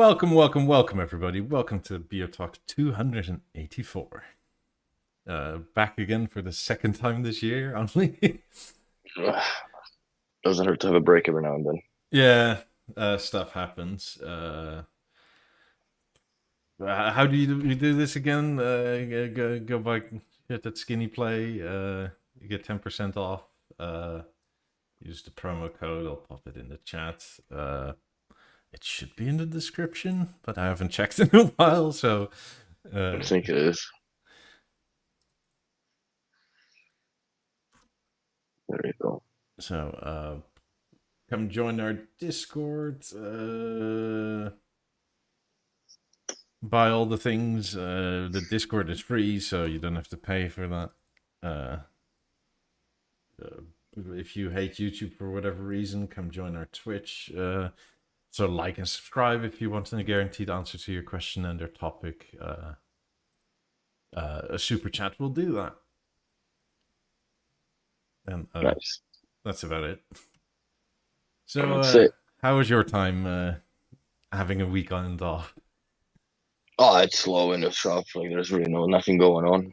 Welcome, everybody. Welcome to BeoTalk 284. Back again for the second time this year, only. Doesn't hurt to have a break every now and then. Yeah, stuff happens. How do you do this again? Go by, hit that skinny play. You get 10% off. Use the promo code. I'll pop it in the chat. It should be in the description, but I haven't checked in a while, so... I think it is. There you go. So, come join our Discord. Buy all the things. The Discord is free, so you don't have to pay for that. If you hate YouTube for whatever reason, come join our Twitch. So like and subscribe if you want a guaranteed answer to your question and their topic. A super chat will do that. And Nice. That's about it. So, how was your time having a weekend off? Oh, it's slow in the shop. Like there's really nothing going on.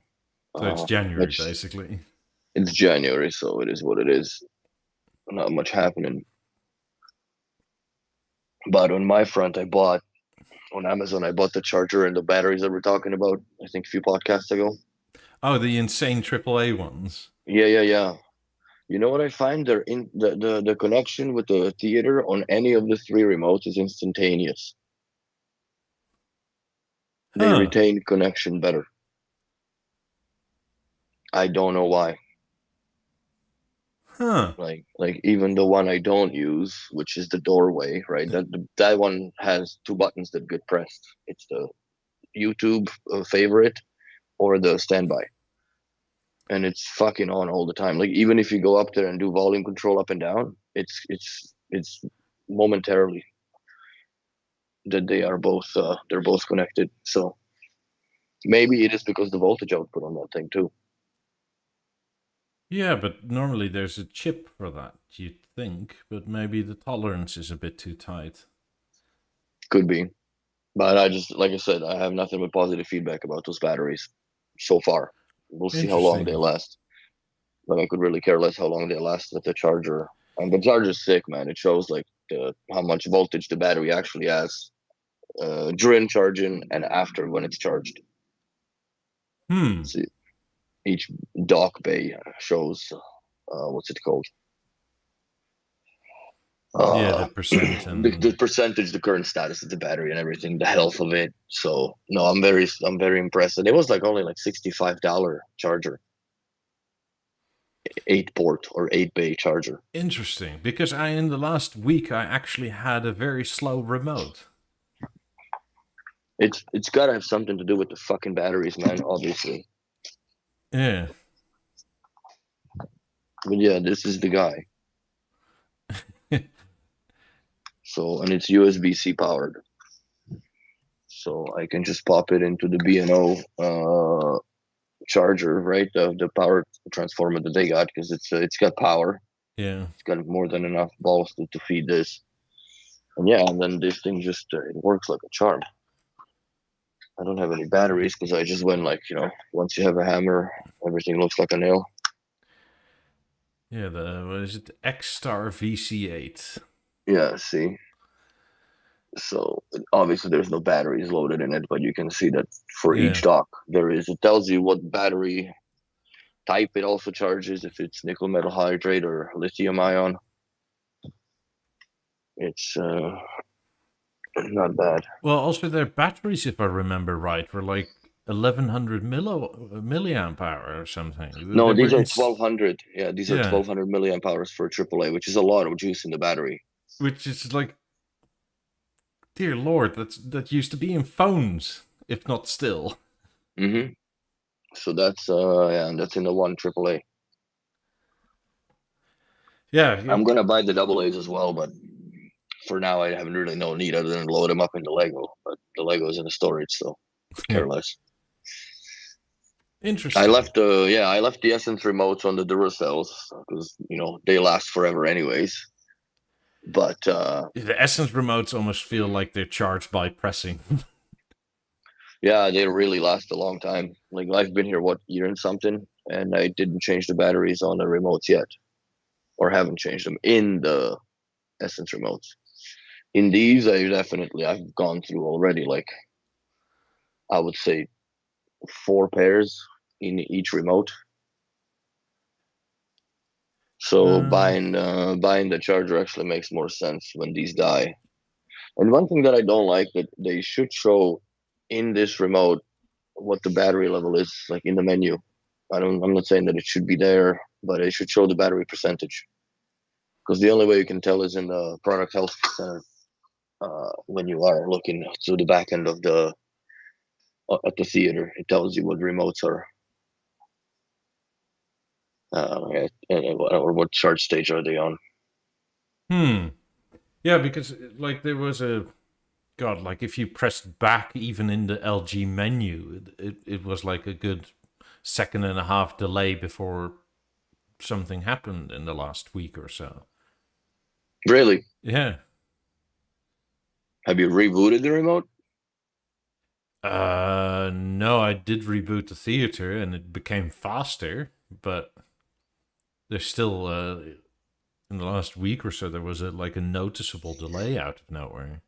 So it's January, basically. It's January, so it is what it is. Not much happening. But on my front, on Amazon, I bought the charger and the batteries that we're talking about, I think a few podcasts ago. Oh, the insane AAA ones. Yeah. You know what I find? They're in the connection with the theater on any of the three remotes is instantaneous. They retain connection better. I don't know why. Like even the one I don't use, which is the doorway, right? That one has two buttons that get pressed. It's the YouTube favorite or the standby, and it's fucking on all the time. Like even if you go up there and do volume control up and down, it's momentarily that they are both they're both connected. So maybe it is because the voltage output on that thing too. Yeah, but normally there's a chip for that, you'd think, but maybe the tolerance is a bit too tight. Could be. But like I said, I have nothing but positive feedback about those batteries so far. We'll see how long they last. But I could really care less how long they last with the charger. And the charger's sick, man. It shows like how much voltage the battery actually has during charging and after when it's charged. See, each dock bay shows what's it called? The percent and the percentage, the current status of the battery and everything, the health of it. So no, I'm very impressed. And it was like only like $65 charger, 8-port or 8-bay charger. Interesting, because in the last week I actually had a very slow remote. It's got to have something to do with the fucking batteries, man. Obviously. Yeah. But yeah, this is the guy. So, and it's USB-C powered. So I can just pop it into the B&O charger, right? The power transformer that they got, because it's got power. Yeah. It's got more than enough balls to feed this. And yeah, and then this thing just it works like a charm. I don't have any batteries because I just went like, once you have a hammer, everything looks like a nail. Yeah, what is it? X-Star VC8. Yeah, see. So obviously there's no batteries loaded in it, but you can see that for each dock there is. It tells you what battery type it also charges, if it's nickel metal hydride or lithium ion. It's not bad. Well, also their batteries, if I remember right, were like 1100 milliamp hour or something. No, these are 1200. Yeah, these are 1200 milliamp hours for AAA, which is a lot of juice in the battery. Which is like, dear Lord, that used to be in phones, if not still. Mm-hmm. So that's and that's in the one AAA. Yeah, I'm gonna buy the AA's as well, but for now I haven't really no need other than load them up into Lego. But the Lego is in the storage, so care less. Interesting. I left the Essence remotes on the Duracells because they last forever anyways. But The Essence remotes almost feel like they're charged by pressing. yeah, they really last a long time. Like I've been here what, year and something, and I didn't change the batteries on the remotes yet, or haven't changed them in the Essence remotes. In these, I've gone through already, like I would say 4 pairs in each remote. So buying the charger actually makes more sense when these die. And one thing that I don't like, that they should show in this remote what the battery level is, like in the menu. I'm not saying that it should be there, but it should show the battery percentage. Because the only way you can tell is in the product health center, when you are looking through the back end of the at the theater. It tells you what remotes are or what charge stage are they on. Yeah, because like there was a God, like if you pressed back even in the LG menu, it was like a good second and a half delay before something happened in the last week or so. Really? Yeah. Have you rebooted the remote? No, I did reboot the theater and it became faster, but there's still in the last week or so there was like a noticeable delay out of nowhere.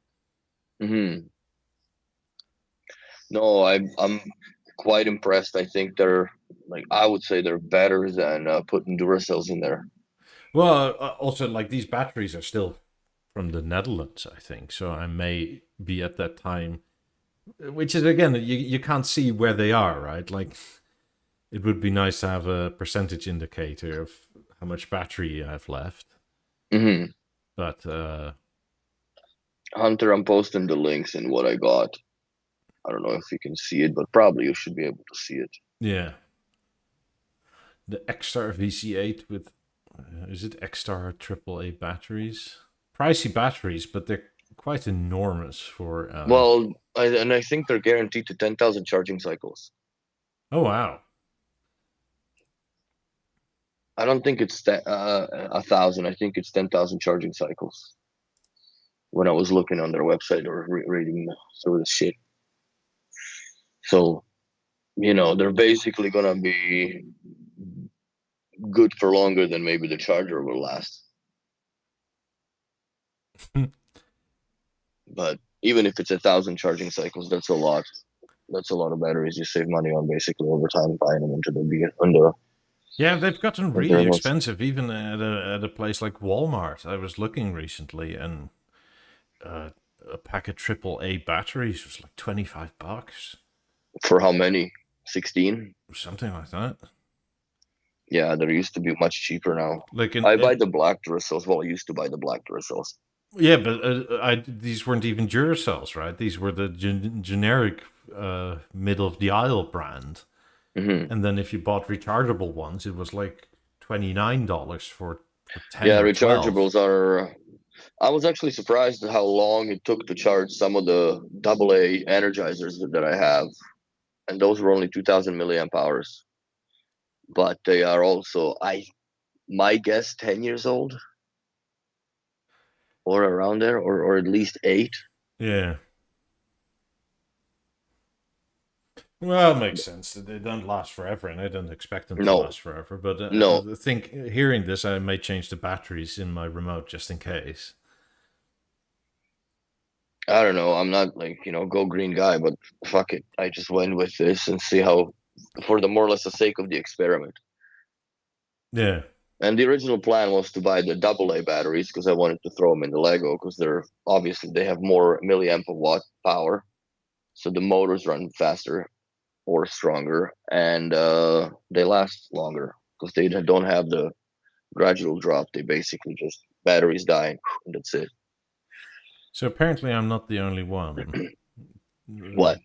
Hmm. No, I'm quite impressed. I think they're, like, I would say they're better than putting Duracells in there. Well, also like these batteries are still from the Netherlands, I think, so I may be at that time, which is again you can't see where they are, right? Like it would be nice to have a percentage indicator of how much battery you have left. Hmm. But Hunter, I'm posting the links in what I got. I don't know if you can see it, but probably you should be able to see it. yeah, the X-Star VC8 with is it X-Star AAA batteries? Pricey batteries, but they're quite enormous for. Well, I think they're guaranteed to 10,000 charging cycles. Oh wow! I don't think it's 1,000. I think it's 10,000 charging cycles. When I was looking on their website or reading through the shit, so they're basically gonna be good for longer than maybe the charger will last. But even if it's 1,000 charging cycles, that's a lot. That's a lot of batteries you save money on basically over time buying them into the Yeah, they've gotten under really remotes. expensive, even at a place like Walmart. I was looking recently, and a pack of AAA batteries was like $25, For how many? 16? something like that. Yeah, they used to be much cheaper now. Like I buy the black Duracells. Well, I used to buy the black Duracells. yeah, but these weren't even Duracells, right? These were the generic middle of the aisle brand. Hmm. And then if you bought rechargeable ones, it was like $29 for 10 Yeah, or 12. rechargeables are. I was actually surprised at how long it took to charge some of the AA energizers that I have, and those were only 2,000 milliamp hours. But they are also, my guess, 10 years old or around there, or at least 8. Yeah. Well, it makes sense. They don't last forever, and I don't expect them to No, last forever. But no, I think hearing this, I may change the batteries in my remote just in case. I don't know. I'm not like, go green guy, but fuck it. I just went with this and see how, for the more or less the sake of the experiment. Yeah. And the original plan was to buy the AA batteries because I wanted to throw them in the Lego because they have more milliamp of watt power, so the motors run faster or stronger, and they last longer because they don't have the gradual drop. They basically just batteries die and that's it. So apparently, I'm not the only one. What?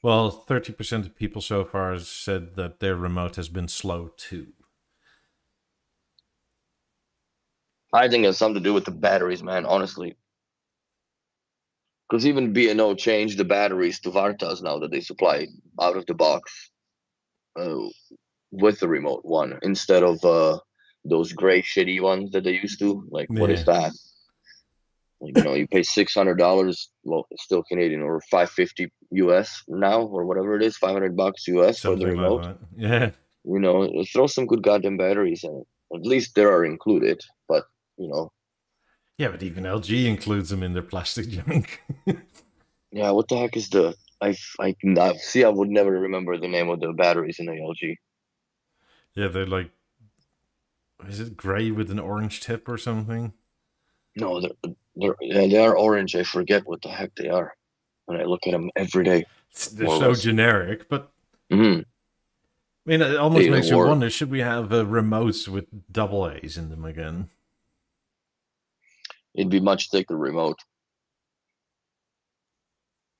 Well, 30% of people so far said that their remote has been slow too. I think it has something to do with the batteries, man. Honestly, because even B&O changed the batteries to Vartas now that they supply out of the box uh, with the remote one instead of those gray shitty ones that they used to. Like, what is Yeah. that? You pay $600. Well, it's still Canadian, or $550 US now, or whatever it is, $500 US for the Something like remote. that. Yeah. Throw some good goddamn batteries in it. At least they are included. But Yeah, but even LG includes them in their plastic junk. yeah, what the heck is the? I would never remember the name of the batteries in the LG. Yeah, they're like, is it gray with an orange tip or something? No, they are orange. I forget what the heck they are when I look at them every day, They're more or so less. generic, but Mm-hmm. I mean, it They almost even makes you work. wonder: should we have remotes with double A's in them again? It'd be much thicker remote.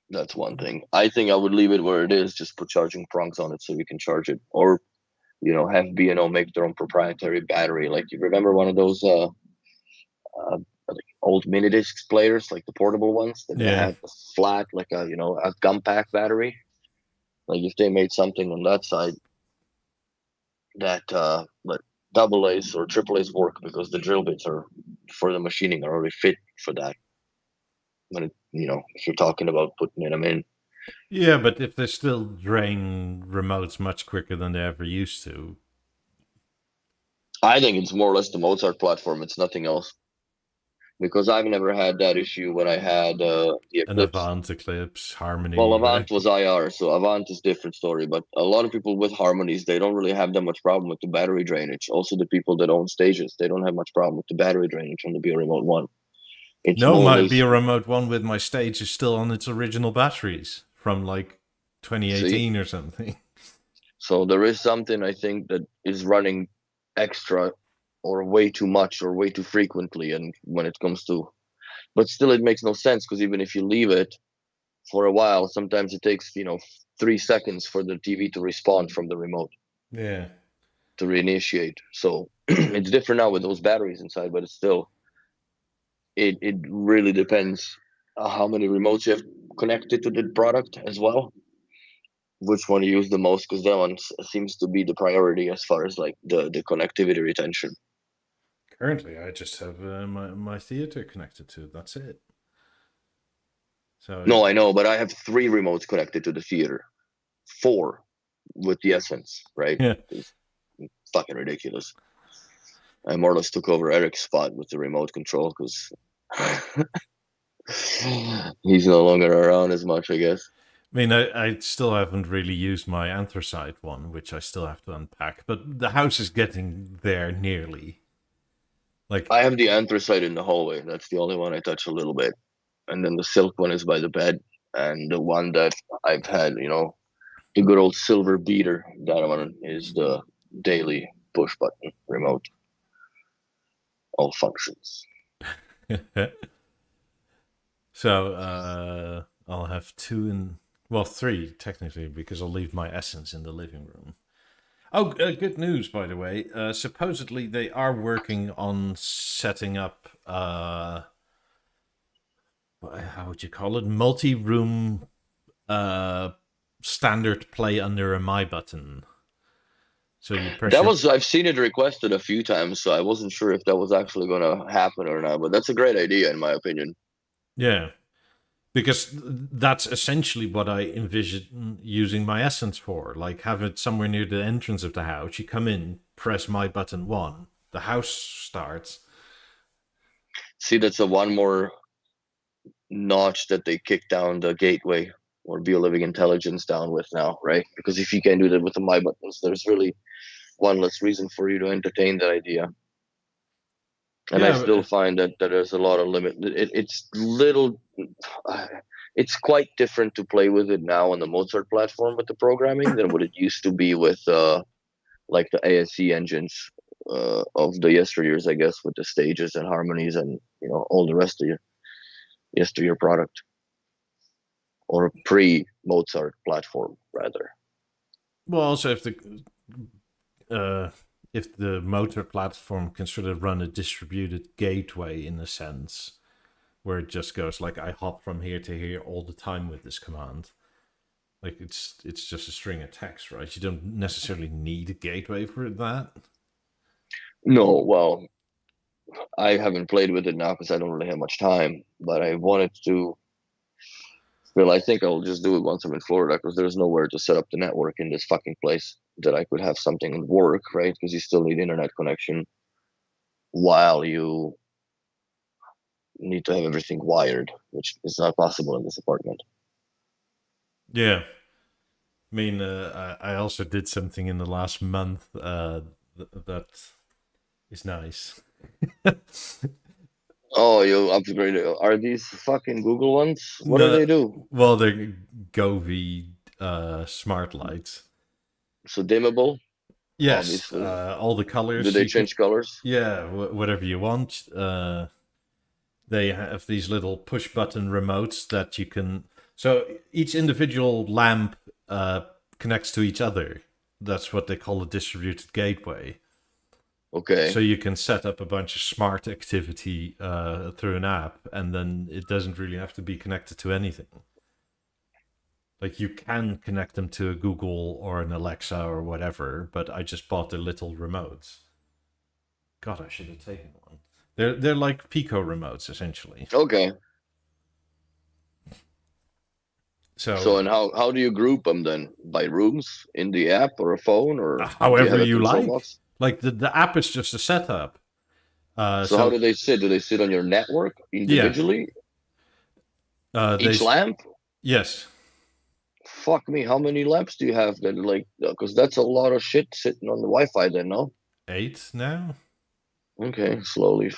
That's one thing. I think I would leave it where it is. Just put charging prongs on it so you can charge it, or have B&O make their own proprietary battery. Like, you remember one of those like old mini disc players, like the portable ones that they Yeah, have a flat, like a gum pack battery. Like, if they made something on that side that but double A's or triple A's work, because the drill bits are for the machining are already fit for that. When if you're talking about putting them in, yeah, but if they still drain remotes much quicker than they ever used to, I think it's more or less the Mozart platform. It's nothing else, because I've never had that issue when I had the an Eclipse. Avant, Eclipse, Well, Harmony, right? Avant was IR, so Avant is different story. But a lot of people with Harmonies, they don't really have that much problem with the battery drainage. Also, the people that own stages, they don't have much problem with the battery drainage on the Bio Remote One. It's No, more or might be less, a remote one with my stage is still on its original batteries from like see. 2018 or something. So there is something, I think, that is running extra, or way too much, or way too frequently, and when it comes to, but still, it makes no sense, because even if you leave it for a while, sometimes it takes 3 seconds for the TV to respond from the remote Yeah. to reinitiate. So it's different now with those batteries inside, but it's still, it really depends how many remotes you have connected to the product as well, which one you use the most, because that one seems to be the priority as far as like the connectivity retention. Currently, I just have my theater connected to it. That's it. So No, I know, but I have 3 remotes connected to the theater, 4 with the Essence, right? yeah. It's fucking ridiculous. I more or less took over Eric's spot with the remote control, because he's no longer around as much, I guess. I mean, I still haven't really used my anthracite one, which I still have to unpack. But the house is getting there nearly. Like, I have the anthracite in the hallway. That's the only one I touch a little bit. And then the silk one is by the bed. And the one that I've had, the good old silver beater, that one is the daily push button remote. All functions. so I'll have two in, well, three technically, because I'll leave my essence in the living room. Oh, good news, by the way. Supposedly they are working on setting up, how would you call it, multi-room standard play under a My button. So you press That your, was, I've seen it requested a few times, so I wasn't sure if that was actually going to happen or not. But that's a great idea, in my opinion. yeah, because that's essentially what I envision using my essence for. Like, have it somewhere near the entrance of the house. You come in, press My button one, the house starts. See, that's a one more notch that they kick down the gateway or Bio Living Intelligence down with now, right? Because if you can do that with the My buttons, there's really one less reason for you to entertain that idea. And I Yeah, still find that there's a lot of limit. It's little, it's quite different to play with it now on the Mozart platform with the programming than what it used to be with like the ASC engines of the yesteryears, I guess, with the stages and harmonies and all the rest of your yesteryear product, or a pre-Mozart platform rather. well, also uh, if the motor platform can sort of run a distributed gateway in a sense, where it just goes like I hop from here to here all the time with this command. Like it's just a string of text, right? You don't necessarily need a gateway for that. No, well, I haven't played with it now because I don't really have much time. But I wanted to. Well, I think I'll just do it once I'm in Florida because there's nowhere to set up the network in this fucking place that I could have something work, right? Because you still need internet connection while you need to have everything wired, which is not possible in this apartment. Yeah. I mean, I also did something in the last month that is nice. Oh, you upgraded. Are these fucking Google ones? What do No, they do? well, they're Govee smart lights. So dimmable, Yes, obviously. all the Do colors they you can. change colors? Yeah, whatever you want. They have these little push button remotes that you can. So each individual lamp connects to each other. That's what they call a distributed gateway. Okay. So you can set up a bunch of smart activity through an app, and then it doesn't really have to be connected to anything. Like you can connect them to a Google or an Alexa or whatever, but I just bought the little remotes. God, I should have taken one. They're like Pico remotes essentially. Okay. So, So and how do you group them then? By rooms in the app or a phone, or do you however have a you control like. box? Like the app is just a setup. So how So do they sit? Do they sit on your network yeah, individually? they Each lamp? yes, Fuck me, how many lamps do you have that like? Because that's a lot of shit sitting on the Wi-Fi then, no? 8 now. Okay, slowly.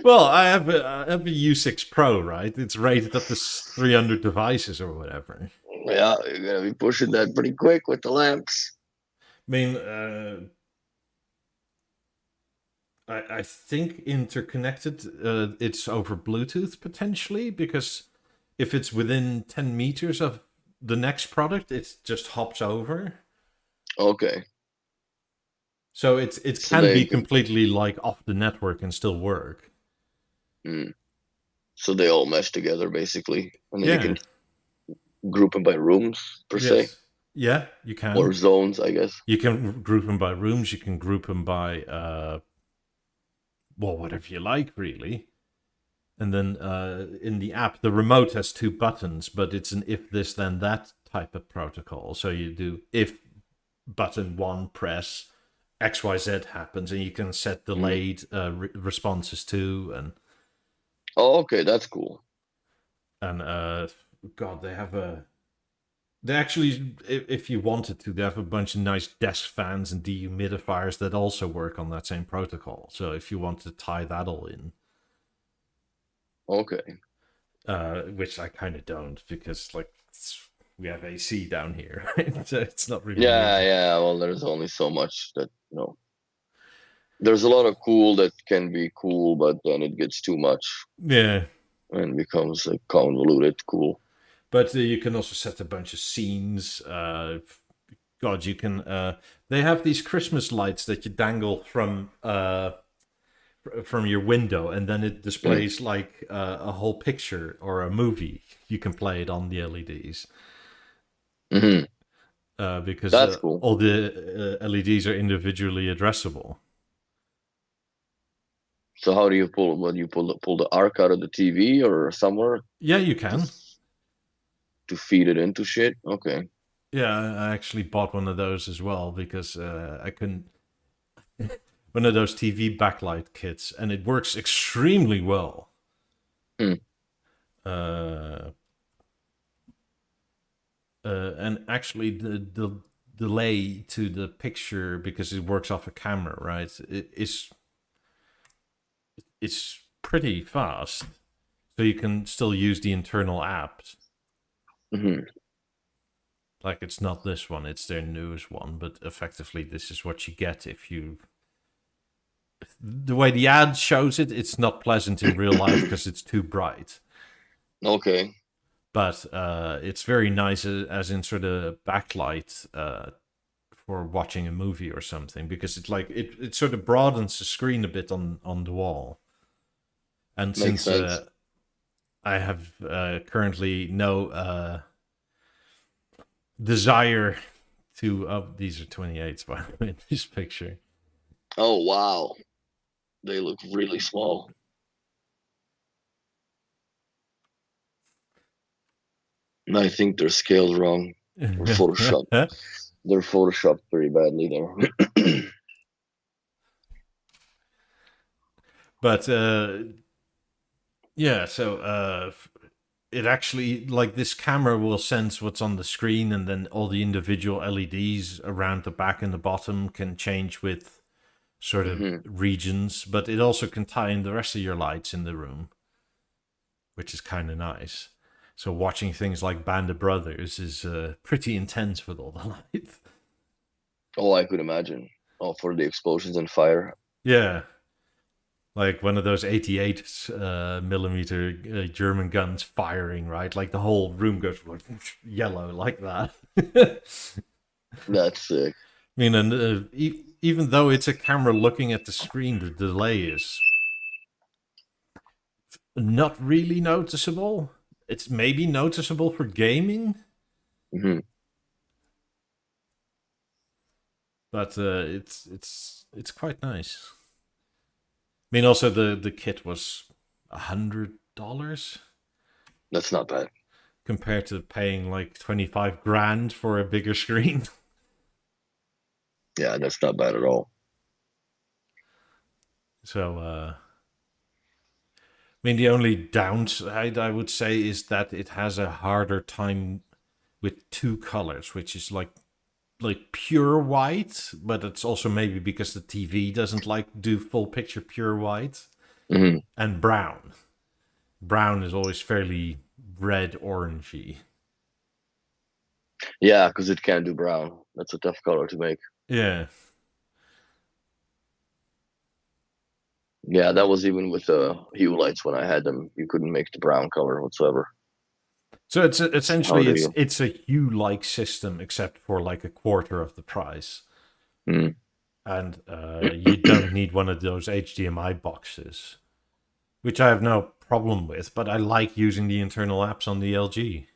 Well, I have a U6 Pro, right? It's rated up to 300 devices or whatever. Yeah, you're gonna be pushing that pretty quick with the lamps. I mean, I think interconnected. It's over Bluetooth potentially because if it's within 10 meters of the next product, it just hops over. Okay, So it so can they be can, completely like off the network and still work. mm, so they all mesh together basically, and then you Yeah. can group them by rooms per se, Yes. Yeah, you or can. zones, I guess. You can group them by rooms. You can group them by well, whatever you like, really. And then in the app, the remote has two buttons, but it's an if this then that type of protocol. So you do if button one press XYZ happens, and you can set Mm. delayed responses too, Oh, okay, that's cool. and God, they have a. They actually, if you wanted to, they have a bunch of nice desk fans and dehumidifiers that also work on that same protocol. So if you want to tie that all in, Okay. which I kind of don't because like we have AC down here, right? So it's not really Yeah, needed. yeah. Well, there's only so much that there's a lot of cool that can be cool, but then it gets too much Yeah, and becomes like convoluted cool. but you can also set a bunch of scenes. God, you can. They have these Christmas lights that you dangle from your window, and then it Mm. displays like a whole picture or a movie. You can play it on the LEDs Hmm. because That's cool. all the LEDs are individually addressable. So how do you pull? What do you pull the arc out of the TV or somewhere Yeah, you to can. to feed it into shit? Okay. Yeah, I actually bought one of those as well because I couldn't. One of those TV backlight kits, and it works extremely well. Hmm. Uh, and actually, the delay to the picture because it works off a camera, right? It's pretty fast, so you can still use the internal apps. Hmm. Like it's not this one; it's their newest one, but effectively, this is what you get if you. The way the ad shows it, it's not pleasant in real life because it's too bright. Okay. But it's very nice as in sort of backlight for watching a movie or something because it's like it sort of broadens the screen a bit on the wall. And Makes since sense. I have currently no desire to, oh, these are 28s by the way, in this picture. Oh wow, they look really small. And I think they're scaled wrong or Photoshop. They're photoshopped pretty badly there. But yeah, so it actually, like, this camera will sense what's on the screen, and then all the individual LEDs around the back and the bottom can change with sort of Hmm. regions, but it also can tie in the rest of your lights in the room, which is kind of nice. So watching things like Band of Brothers is pretty intense with all the lights. Oh, I could imagine. Oh, for the explosions and fire. Yeah, like one of those 88 millimeter German guns firing, right? Like the whole room goes like yellow like that. That's sick. I mean, and even though it's a camera looking at the screen, the delay is not really noticeable. It's maybe noticeable for gaming, Hmm. but it's quite nice. I mean, also the kit was $100 That's not bad. compared to paying like 25 grand for a bigger screen. Yeah, that's not bad at all. So, I mean, the only downside I would say is that it has a harder time with two colors, which is like pure white, but it's also maybe because the TV doesn't like do full picture pure white, Hmm. and brown. Brown is always fairly red orangey. Yeah, because it can do brown. That's a tough color to make. Yeah. Yeah, that was even with the hue lights when I had them. You couldn't make the brown color whatsoever. So it's How essentially do you? it's a hue like system except for like a quarter of the price. Mm. And you don't need one of those HDMI boxes, which I have no problem with, but I like using the internal apps on the LG.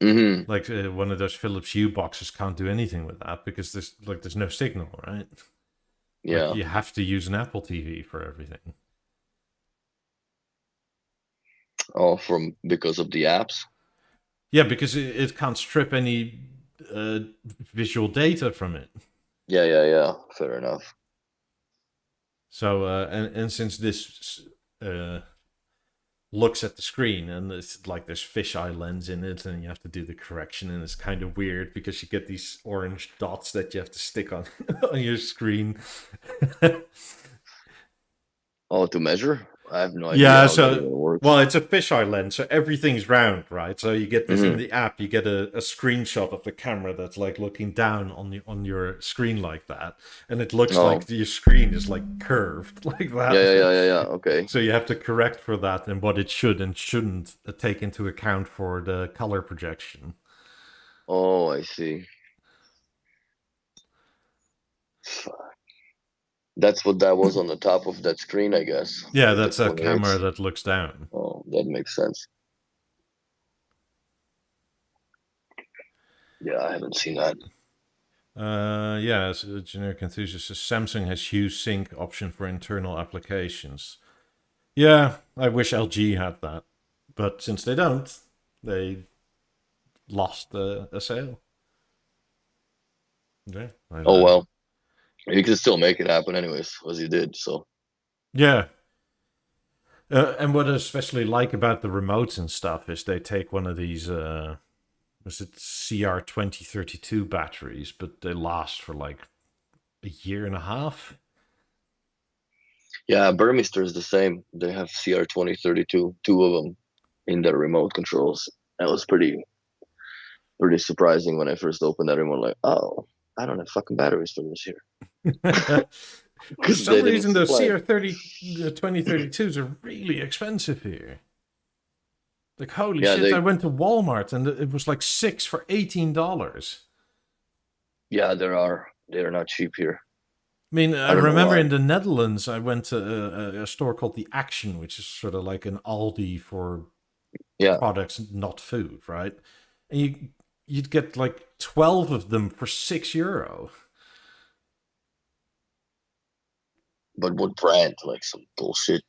Hmm. Like one of those Philips Hue boxes can't do anything with that because there's no signal, right? Like Yeah. you have to use an Apple TV for everything. Oh, from because of the apps. Yeah, because it can't strip any uh, visual data from it. Yeah, yeah, yeah. Fair enough. So and since this looks at the screen and it's like there's fisheye lens in it and you have to do the correction, and it's kind of weird because you get these orange dots that you have to stick on on your screen. Oh, to measure? I have no idea Yeah, how that so even works. well, it's a fisheye lens, so everything's round, right? So you get this in Hmm. the app. You get a screenshot of the camera that's like looking down on your screen like that, and it looks Oh, like your screen is like curved like yeah, yeah, that. yeah, yeah, yeah. Okay. So you have to correct for that and what it should and shouldn't take into account for the color projection. Oh, I see. Fuck. That's what that was on the top of that screen, I guess, Yeah, with the that's a 28. camera that looks down. Oh, that makes sense. Yeah, I haven't seen that. Yeah, as a generic enthusiast says, Samsung has Hue Sync option for internal applications. Yeah, I wish LG had that, but since they don't, they lost a sale. Yeah, Oh well, you can still make it happen anyways, as you did. So. yeah. And what I especially like about the remotes and stuff is they take one of these was it CR2032 batteries, but they last for like a year and a half. Yeah, Burmester is the same. They have CR2032, two of them in their remote controls. That was pretty surprising when I first opened that remote. Like, oh, I don't have fucking batteries for this here For because some they didn't reason, those supply. CR30 2032s are really expensive here. Like, holy Yeah, shit, I they went to Walmart and it was like six for $18. yeah they're not cheap here. I mean, I I don't know remember why. in the Netherlands, I went to a store called The Action, which is sort of like an Aldi for Yeah. products, not food, right? And you'd get like 12 of them for €6. But what brand? Like some bullshit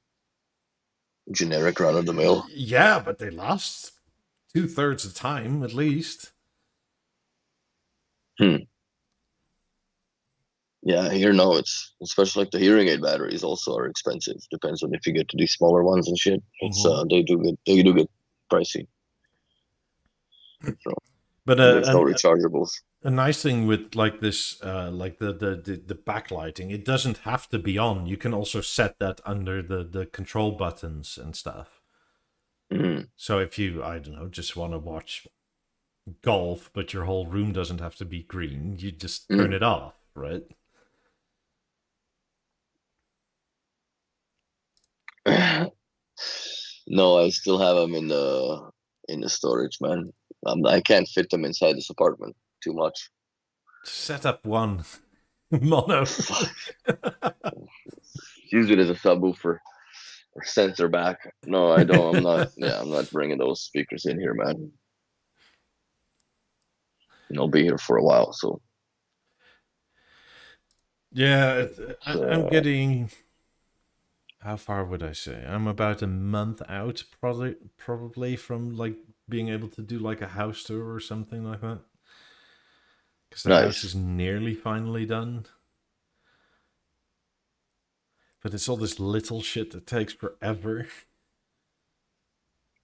generic run of the mill. Yeah, but they last 2/3 of the time at least. Hmm. Yeah, here no, it's especially like the hearing aid batteries also are expensive. Depends on if you get to these smaller ones and shit. It's Mm-hmm. they do get pricey. So But and there's no rechargeables. a nice thing with like this, like the backlighting, it doesn't have to be on. You can also set that under the control buttons and stuff. Mm. So if you, I don't know, just want to watch golf, but your whole room doesn't have to be green, you just turn Mm. it off, right? No, I still have them in the storage, man. I can't fit them inside this apartment too much. Set up one mono. Use it as a subwoofer or sensor back. No, I don't. I'm not. Yeah, I'm not bringing those speakers in here, man. And I'll be here for a while, so. Yeah, I'm So getting. How far would I say? I'm about a month out, probably from like being able to do like a house tour or something like that. Because the house nice. is nearly finally done. But it's all this little shit that takes forever.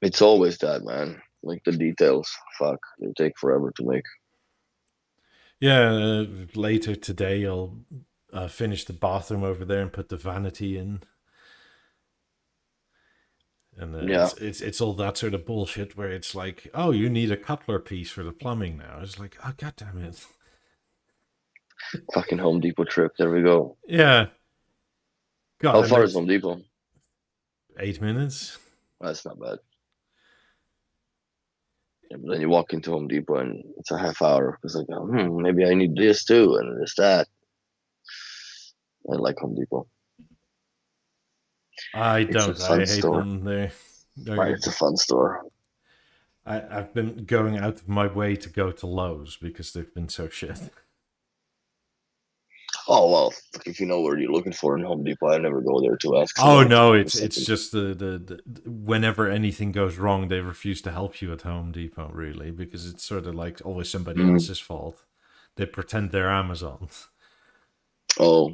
It's always that, man. Like the details, fuck, they take forever to make. Yeah, later today I'll finish the bathroom over there and put the vanity in. And Yeah, it's all that sort of bullshit where it's like, oh, you need a cutler piece for the plumbing now. It's like, oh, god damn it. fucking Home Depot trip. There we go. Yeah. God, How and far is it's Home Depot? 8 minutes. That's not bad. Yeah, but then you walk into Home Depot and it's a half hour. It's like, maybe I need this too and this that. I like Home Depot. I It's a don't. I fun hate store. them. Right, it's a fun store. I've been going out of my way to go to Lowe's because they've been so shit. Oh well, if you know what you're looking for in Home Depot, I never go there to ask Oh someone to no, give me it's something. just the whenever anything goes wrong, they refuse to help you at Home Depot, really, because it's sort of like always somebody Mm. else's fault. They pretend they're Amazon. Oh,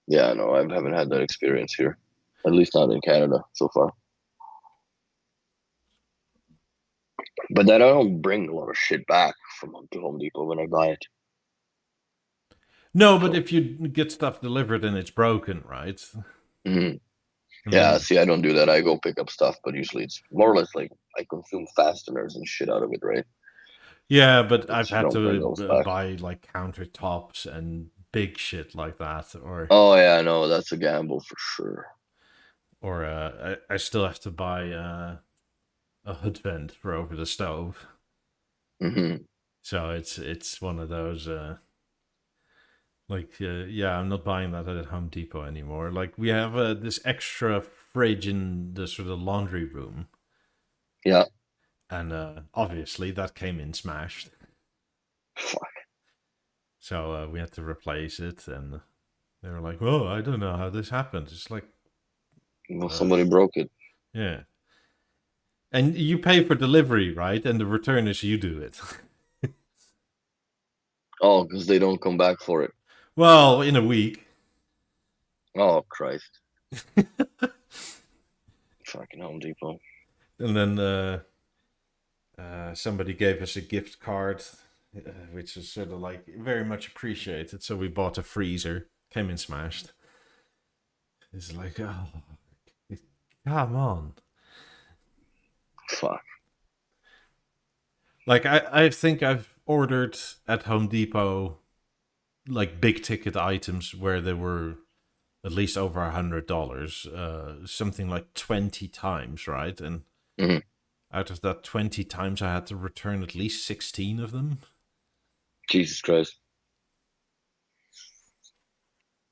yeah, no, I haven't had that experience here. At least not in Canada so far. But then I don't bring a lot of shit back from to Home Depot when I buy it. No, but So, if you get stuff delivered and it's broken, right? mhm. And Yeah, then see, I don't do that. I go pick up stuff, but usually it's more or less like I consume fasteners and shit out of it, right? yeah, but But I've you had don't bring to those back. buy like countertops and big shit like that, Oh yeah, no, that's a gamble for sure. or I still have to buy a hood vent for over the stove. Hmm. So it's one of those like yeah, I'm not buying that at Home Depot anymore. Like we have this extra fridge in the sort of laundry room, Yeah. and obviously that came in smashed. Fuck. So we had to replace it, and they were like, "Oh, I don't know how this happened." It's like, Well, uh, somebody broke it. yeah, and you pay for delivery, right? And the return is you do it. Oh, because they don't come back for it. Well, in a week. Oh Christ. Fucking Home Depot. And then somebody gave us a gift card, which is sort of like very much appreciated. So we bought a freezer, came in smashed. It's like, oh, come on. Fuck. Like, I think I've ordered at Home Depot like big ticket items where they were at least over $100, something like 20 times, right? And Hmm. out of that 20 times, I had to return at least 16 of them. Jesus Christ.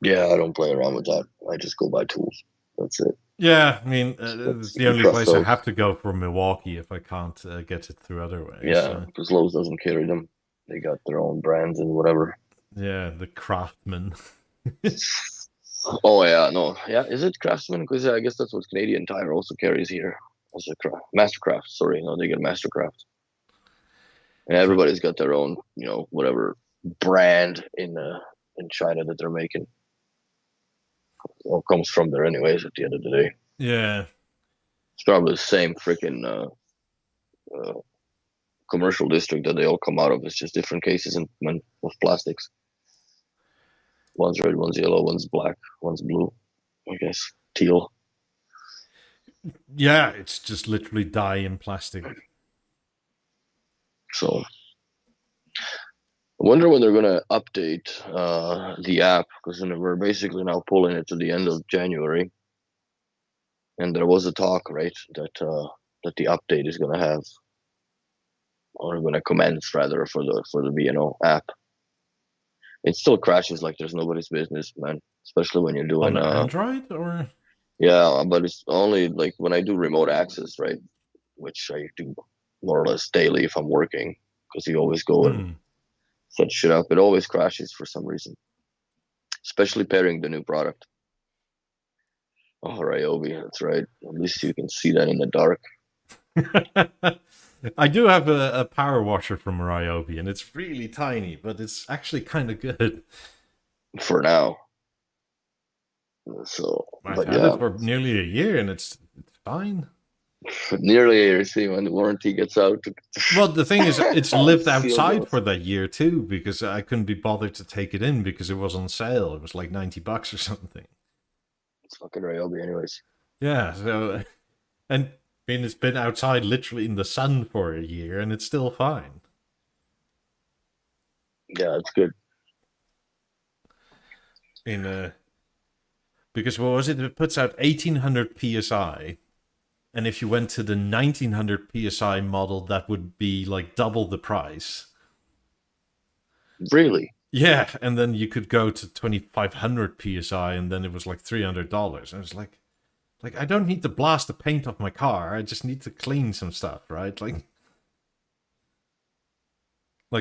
Yeah, I don't play around with that. I just go buy tools. That's it. Yeah, I mean, it's That's the you only trust place I those. have to go for Milwaukee if I can't get it through other ways. Yeah, because Lowe's doesn't carry them. They got their own brands and whatever. Yeah, the Craftsman. Oh yeah, no, yeah. Is it Craftsman? Because I guess that's what Canadian Tire also carries here. As a Mastercraft. Sorry, no, they get Mastercraft, and So everybody's got their own, whatever brand in China that they're making. All comes from there, anyways. At the end of the day, yeah, it's probably the same freaking uh, commercial district that they all come out of. It's just different cases of plastics. One's red, one's yellow, one's black, one's blue. I guess teal. yeah, it's just literally dye in plastic. So I wonder when they're gonna update the app, because we're basically now pulling it to the end of January, and there was a talk, right, that the update is gonna have, or gonna commence rather, for the B&O app. It still crashes like there's nobody's business, man. Especially when you're doing On Android, or? yeah, but it's only like when I do remote access, right, which I do more or less daily if I'm working, because you always go and set shit up. It always crashes for some reason, especially pairing the new product. Oh, Ryobi, that's right. At least you can see that in the dark. I do have a power washer from Ryobi, and it's really tiny, but it's actually kind of good. For now. So, I've but had yeah, it for nearly a year, and it's fine. nearly a year. See, when the warranty gets out. Well, the thing is, it's lived Sealed outside off. for that year too, because I couldn't be bothered to take it in because it was on sale. It was like $90 or something. It's fucking Ryobi, anyways. Yeah, so, and I mean, it's been outside literally in the sun for a year, and it's still fine. Yeah, it's good. Because what was it? It puts out 1800 psi, and if you went to the 1900 psi model, that would be like double the price. Really? Yeah, and then you could go to 2500 psi, and then it was like $300. And it was like I don't need to blast the paint off my car. I just need to clean some stuff, right? Like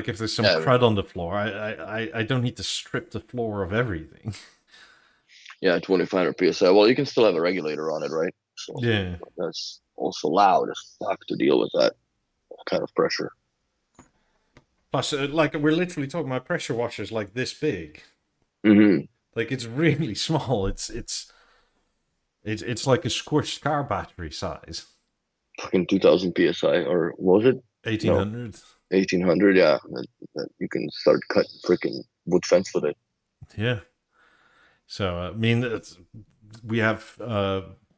if there's some crud on the floor, I don't need to strip the floor of everything. Yeah, 2500 psi. Well, you can still have a regulator on it, right? So Yeah, that's also loud as fuck to deal with that kind of pressure. plus, like we're literally talking about pressure washers like this big. Mm-hmm. Like it's really small. It's like a scorched car battery size. Fucking 2000 psi, or was it 1800. 1800? Yeah, that you can start cutting freaking wood fence with it. Yeah. So I mean, we have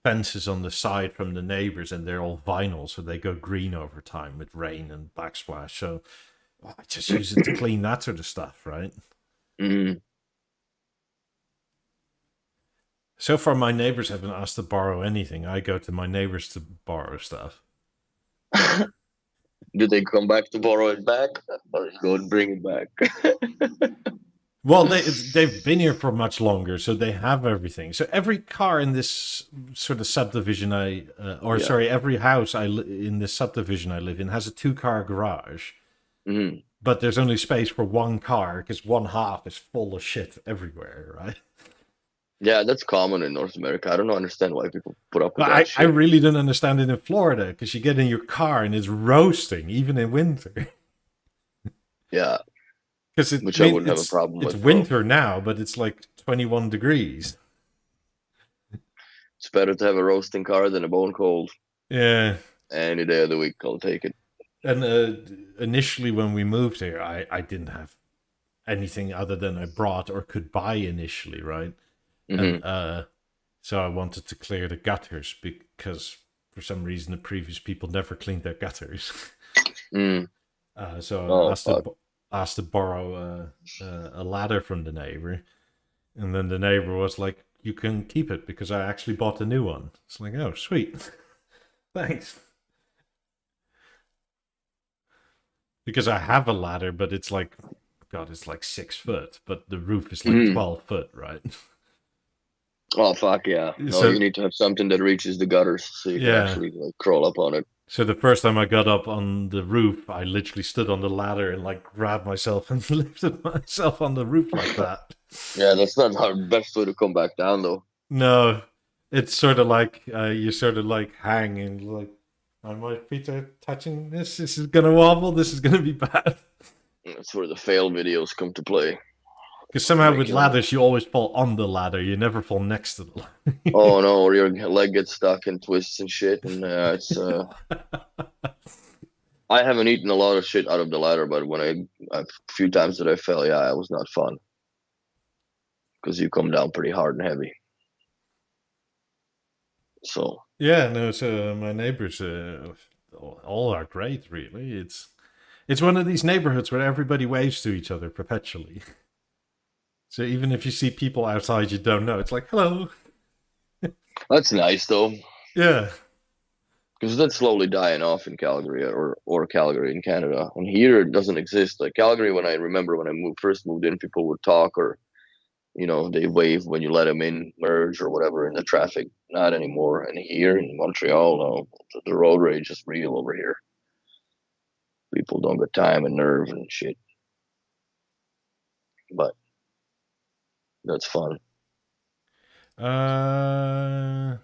fences on the side from the neighbors, and they're all vinyl, so they go green over time with rain and backsplash. So I just use it to clean that sort of stuff, right? Mm-hmm. So far, my neighbors haven't asked to borrow anything. I go to my neighbors to borrow stuff. Did they come back to borrow it back, or go and bring it back? Well, they've been here for much longer, so they have everything. So every car in this sort of subdivision every house in this subdivision I live in has a 2-car garage. Mm-hmm. But there's only space for one car because one half is full of shit everywhere, right? Yeah, that's common in North America. I don't understand why people put up with that shit. I really don't understand it in Florida, because you get in your car and it's roasting even in winter. Yeah. Which I wouldn't have a problem with. It's winter now, but it's like 21 degrees. It's better to have a roasting car than a bone cold. Yeah. Any day of the week, I'll take it. And initially when we moved here, I didn't have anything other than I brought or could buy initially, right? Mm-hmm. And so I wanted to clear the gutters because for some reason the previous people never cleaned their gutters. So I asked to borrow a ladder from the neighbor, and then the neighbor was like, "You can keep it because I actually bought a new one." It's like, "Oh, sweet, thanks." Because I have a ladder, but it's like, God, it's like 6 foot, but the roof is like 12 foot, right? Oh, fuck yeah. No, so, you need to have something that reaches the gutters so you can actually like crawl up on it. So the first time I got up on the roof, I literally stood on the ladder and like grabbed myself and lifted myself on the roof like that. Yeah, that's not our best way to come back down, though. No, it's sort of like you're sort of like hanging, like my feet are touching this. This is gonna wobble. This is gonna be bad. That's where the fail videos come to play. Because somehow with Make you, ladders, you always fall on the ladder. You never fall next to the oh ladder. no, or your leg gets stuck and twists and shit, and it's. I haven't eaten a lot of shit out of the ladder, but a few times that I fell, yeah, it was not fun because you come down pretty hard and heavy. So Yeah, no. So my neighbors, all are great. Really, it's one of these neighborhoods where everybody waves to each other perpetually. So even if you see people outside you don't know, it's like hello. that's nice though, Yeah, because that's slowly dying off in Calgary or Calgary in Canada. And here it doesn't exist. Like Calgary, when I remember when I first moved in, people would talk or they wave when you let them in, merge or whatever in the traffic. Not anymore. And here in Montreal, no, the road rage is real over here. People don't got time and nerve and shit. But that's fun. Uh,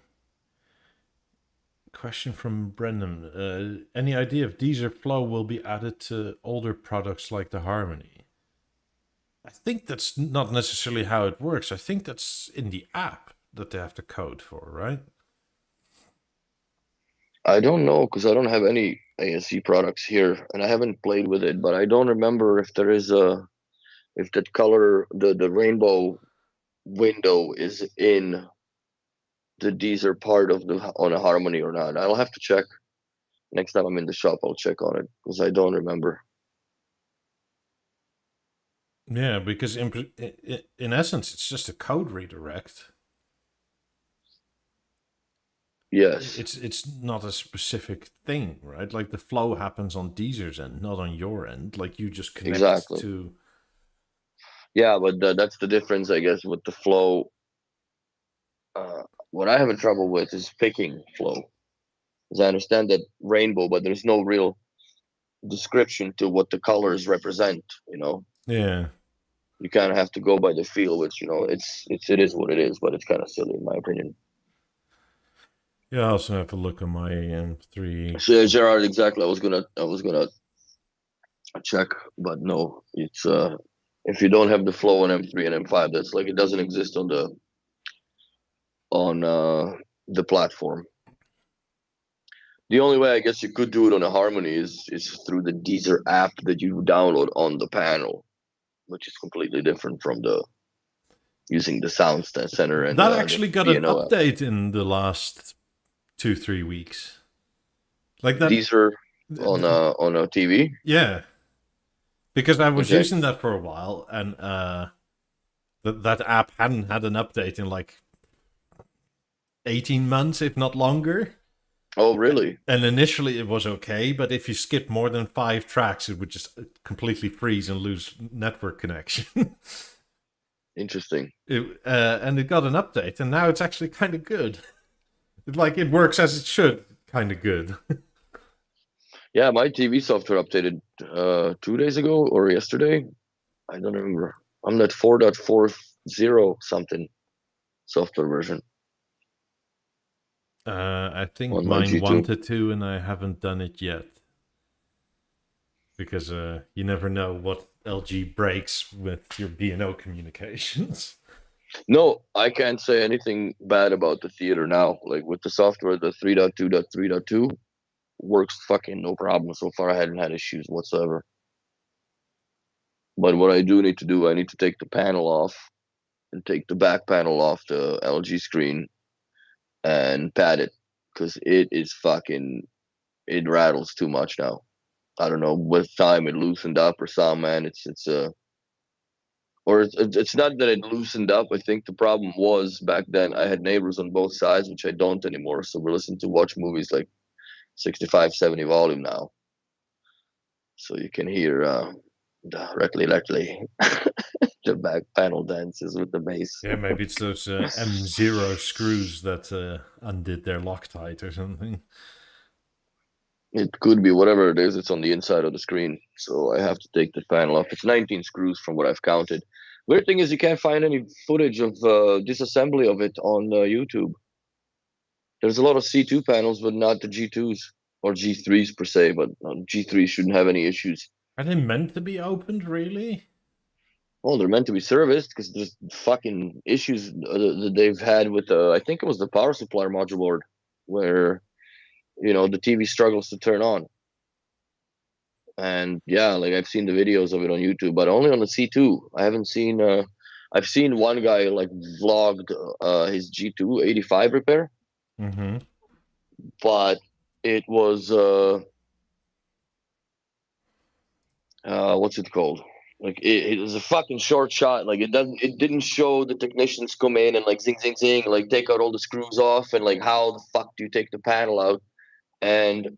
question from Brendan. Any idea if Deezer Flow will be added to older products like the Harmony? I think that's not necessarily how it works. I think that's in the app that they have the code for, right? I don't know because I don't have any ASC products here and I haven't played with it, but I don't remember if there is if that color, the rainbow window is in the Deezer part of the on a Harmony or not. I'll have to check. Next time I'm in the shop, I'll check on it because I don't remember. Yeah, because in essence, it's just a code redirect. Yes, It's not a specific thing, right? Like the flow happens on Deezer's end, not on your end. Like you just connect exactly. to. Yeah, but that's the difference, I guess, with the flow. What I have in trouble with is picking flow. Because I understand that rainbow, but there's no real description to what the colors represent. Yeah. You kind of have to go by the feel, which it is what it is, but it's kind of silly in my opinion. Yeah, I also have to look on my M3. So yeah, Gerard, exactly. I was gonna check, but no, it's if you don't have the flow on M3 and M5, that's like it doesn't exist on the platform. The only way I guess you could do it on a Harmony is through the Deezer app that you download on the panel, which is completely different from the using the sound center and That the actually got an piano app. update in the last 2-3 weeks. Like that. Deezer on a TV. Yeah, because I was Okay. using that for a while, and that app hadn't had an update in like 18 months, if not longer. Oh, really? And initially it was okay, but if you skip more than 5 tracks, it would just completely freeze and lose network connection. Interesting. And it got an update, and now it's actually kind of good. It works as it should, kind of good. Yeah, my TV software updated 2 days ago or yesterday. I don't remember. I'm at 4.40 something software version I think on my mine G2. wanted to, and I haven't done it yet. Because you never know what LG breaks with your B&O communications. No, I can't say anything bad about the theater now. Like with the software, the 3.2.3.2 works fucking no problem. So far, I hadn't had issues whatsoever. But what I do need to do, I need to take the panel off and take the back panel off the LG screen and pat it because it is fucking, it rattles too much now. I don't know. With time, it loosened up or something, man. It's not that it loosened up. I think the problem was back then I had neighbors on both sides, which I don't anymore. So we're listening to watch movies like 65, 70 volume now. So you can hear directly the back panel dances with the bass. Yeah, maybe it's those M0 screws that undid their Loctite or something. It could be whatever it is. It's on the inside of the screen. So I have to take the panel off. It's 19 screws from what I've counted. Weird thing is you can't find any footage of disassembly of it on YouTube. There's a lot of C2 panels, but not the G2s or G3s per se. But G3 shouldn't have any issues. Are they meant to be opened, really? Well, they're meant to be serviced because there's fucking issues that they've had with I think it was the power supply module board, where the TV struggles to turn on. And yeah, like I've seen the videos of it on YouTube, but only on the C2. I haven't seen. I've seen one guy like vlogged his G2 85 repair, Mm-hmm. but it was what's it called? Like it was a fucking short shot. Like it didn't show the technicians come in and like zing zing zing, like take out all the screws off, and like how the fuck do you take the panel out? And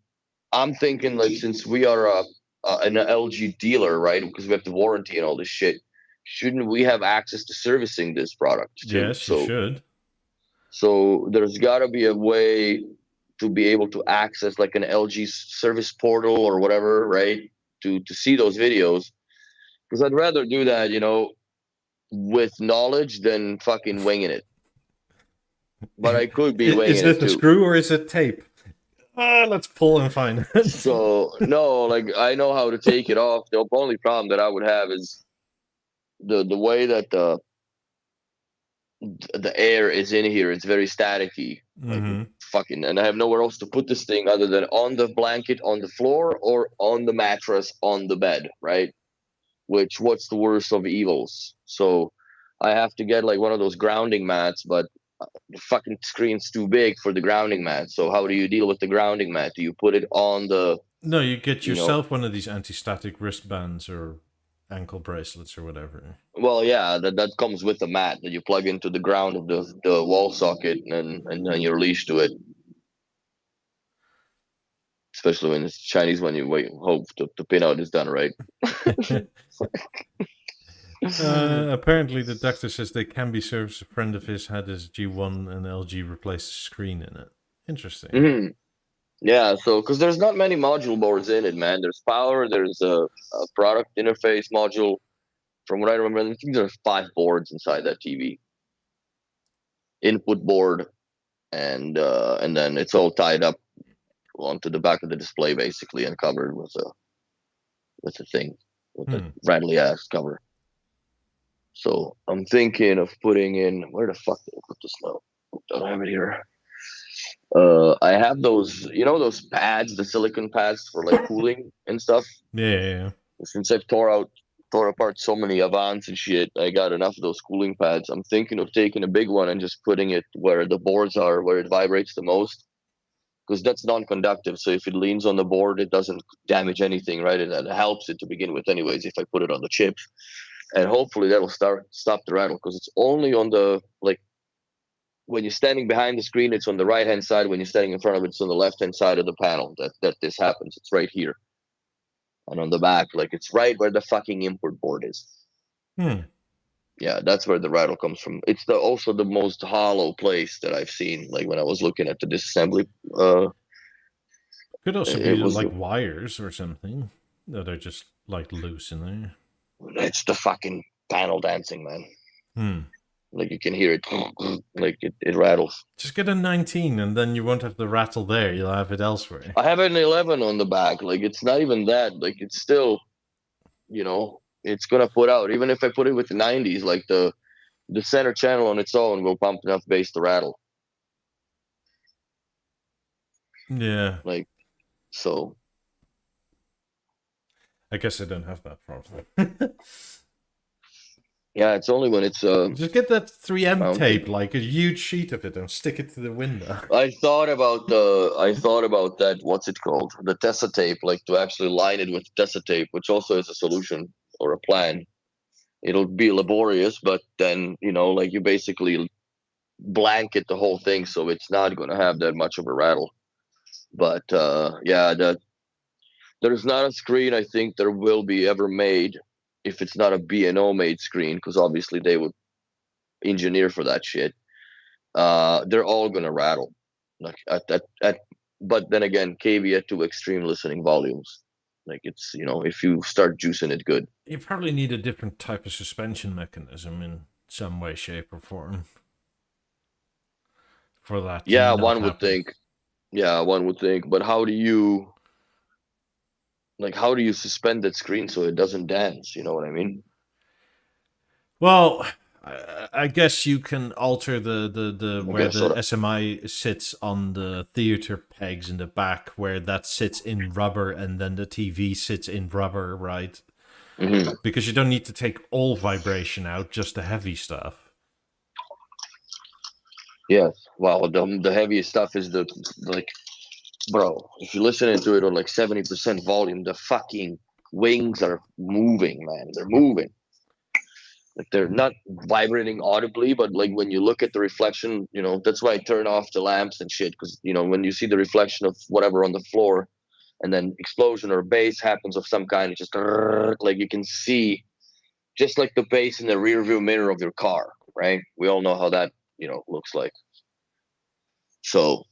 I'm thinking, like, since we are an LG dealer, right? Because we have the warranty and all this shit, shouldn't we have access to servicing this product too? Yes, you should. So there's got to be a way to be able to access like an LG service portal or whatever, right? To see those videos, because I'd rather do that, with knowledge than fucking winging it. But I could be winging it too. Is it a screw or is it tape? Let's pull and find it. So no, like I know how to take it off. The only problem that I would have is the way that the air is in here. It's very staticky, like fucking, and I have nowhere else to put this thing other than on the blanket on the floor or on the mattress on the bed, right? Which what's the worst of evils? So I have to get like one of those grounding mats, but the fucking screen's too big for the grounding mat. So how do you deal with the grounding mat? Do you put it on the? No, you get yourself one of these anti-static wristbands or ankle bracelets or whatever. Well, yeah, that comes with the mat that you plug into the ground of the wall socket, and then you're leashed to it. Especially when it's Chinese, when you hope the pin out is done right. Apparently, the doctor says they can be serviced. A friend of his had his G1 and LG replace the screen in it. Interesting. Mm-hmm. Yeah, so because there's not many module boards in it, man. There's power, there's a product interface module. From what I remember, I think there's 5 boards inside that TV. Input board, and then it's all tied up onto the back of the display, basically, and covered with a thing with a rattly ass cover. So I'm thinking of putting in, where the fuck did I put this now? Don't have it here. I have those, those pads, the silicone pads for like cooling and stuff. Yeah. Since I've tore apart so many Avants and shit, I got enough of those cooling pads. I'm thinking of taking a big one and just putting it where the boards are, where it vibrates the most, because that's non-conductive. So if it leans on the board, it doesn't damage anything, right? And that helps it to begin with, anyways. If I put it on the chip, and hopefully that'll stop the rattle, because it's only on the when you're standing behind the screen, it's on the right hand side. When you're standing in front of it, it's on the left hand side of the panel that this happens. It's right here. And on the back, like it's right where the fucking import board is. Yeah, that's where the rattle comes from. It's also the most hollow place that I've seen. Like when I was looking at the disassembly. Could also be like wires or something that are just like loose in there. It's the fucking panel dancing, man. Like you can hear it, like it rattles. Just get a 19 and then you won't have the rattle there. You'll have it elsewhere. I have an 11 on the back. Like it's not even that. Like it's still, it's gonna put out. Even if I put it with the 90s, like the center channel on its own will pump enough bass to rattle. Yeah. Like, so. I guess I don't have that problem. Yeah, it's only when it's just get that 3M tape, like a huge sheet of it, and stick it to the window. I thought about that. What's it called? The Tessa tape, like to actually line it with Tessa tape, which also is a solution or a plan. It'll be laborious, but then like you basically blanket the whole thing, so it's not going to have that much of a rattle. But yeah, there's not a screen I think there will be ever made, if it's not a B&O made screen, because obviously they would engineer for that shit. They're all gonna rattle, like at but then again, caveat to extreme listening volumes. Like it's, if you start juicing it good. You probably need a different type of suspension mechanism in some way, shape, or form for that to Yeah, not one would happen. think. Yeah, one would think. But how do you suspend that screen so it doesn't dance? You know what I mean? Well, I guess you can alter the I where guess the sort of. SMI sits on the theater pegs in the back, where that sits in rubber, and then the TV sits in rubber, right? Hmm. Because you don't need to take all vibration out, just the heavy stuff. Yes. Well, the heaviest stuff is the like, bro. If you're listening to it on like 70% volume, the fucking wings are moving, man. They're moving. Like they're not vibrating audibly, but like when you look at the reflection, that's why I turn off the lamps and shit. Because when you see the reflection of whatever on the floor, and then explosion or bass happens of some kind, it's just like you can see, just like the bass in the rear view mirror of your car, right? We all know how that looks like. So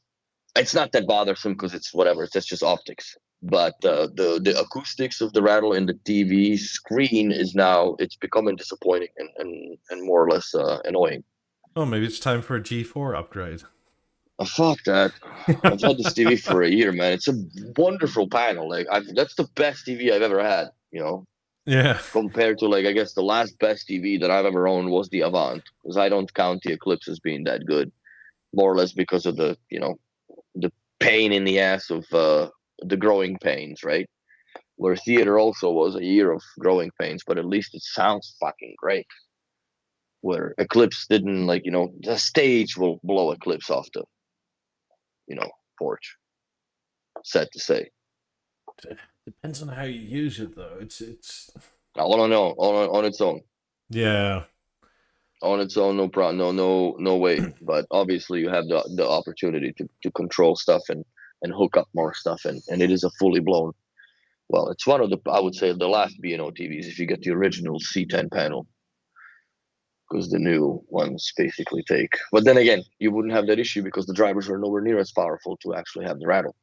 it's not that bothersome because it's whatever. That's just optics. But the acoustics of the rattle in the TV screen is now it's becoming disappointing and more or less annoying. Oh, maybe it's time for a G4 upgrade. Fuck that. I've had this TV for a year, man. It's a wonderful panel. Like that's the best TV I've ever had. Yeah. Compared to like I guess the last best TV that I've ever owned was the Avant, because I don't count the Eclipse as being that good, more or less because of the pain in the ass of the growing pains, right? Where theater also was a year of growing pains, but at least it sounds fucking great. Where Eclipse didn't, like, the stage will blow Eclipse off the, porch. Sad to say. Depends on how you use it, though. It's. On its own. Yeah. On its own, no problem, no way. But obviously, you have the opportunity to control stuff and hook up more stuff, and it is a fully blown. Well, it's one of the, I would say, the last B&O TVs if you get the original C10 panel, because the new ones basically take. But then again, you wouldn't have that issue because the drivers are nowhere near as powerful to actually have the rattle.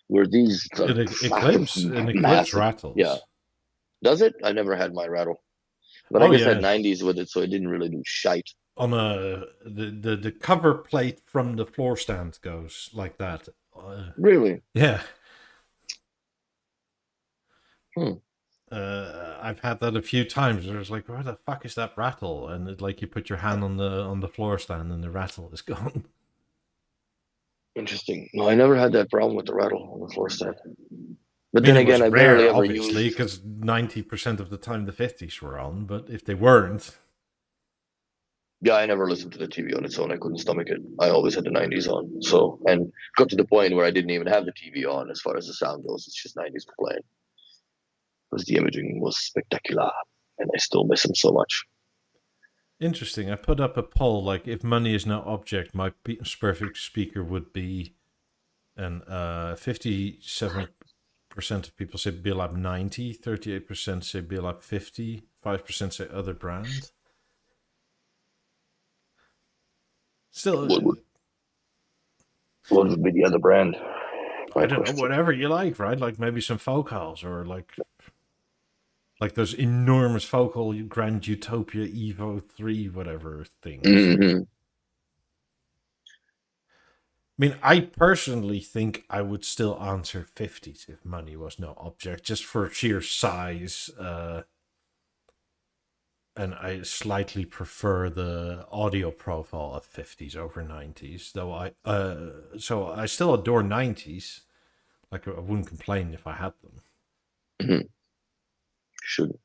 Where these are fucking An Eclipse massive. Yeah. rattles. Does it? I never had my rattle. But I Oh guess I had yeah. 90s with it, so it didn't really do shite. On the cover plate from the floor stand goes like that. Really? Yeah. Hmm. I've had that a few times. Where it's like, where the fuck is that rattle? And it, like you put your hand on the floor stand and the rattle is gone. Interesting. No, I never had that problem with the rattle on the floor stand. But I mean, then it again, was I barely rare, ever obviously, used. because 90% of the time the 50s were on. But if they weren't, Yeah, I never listened to the TV on its own. I couldn't stomach it. I always had the 90s on. So, and got to the point where I didn't even have the TV on as far as the sound goes. It's just 90s playing. Because the imaging was spectacular. And I still miss them so much. interesting. I put up a poll like, if money is no object, my perfect speaker would be, and 57% of people say Beolab 90, 38% say Beolab 50, 5% say other brand. Still, What would be the other brand? I don't know, whatever you like, right? Like maybe some Focals or like those enormous Focal Grand Utopia Evo 3 whatever things. Mm-hmm. I mean, I personally think I would still answer 50s if money was no object, just for sheer size. And I slightly prefer the audio profile of 50s over 90s, though so I still adore 90s. Like I wouldn't complain if I had them. Mm-hmm. Should.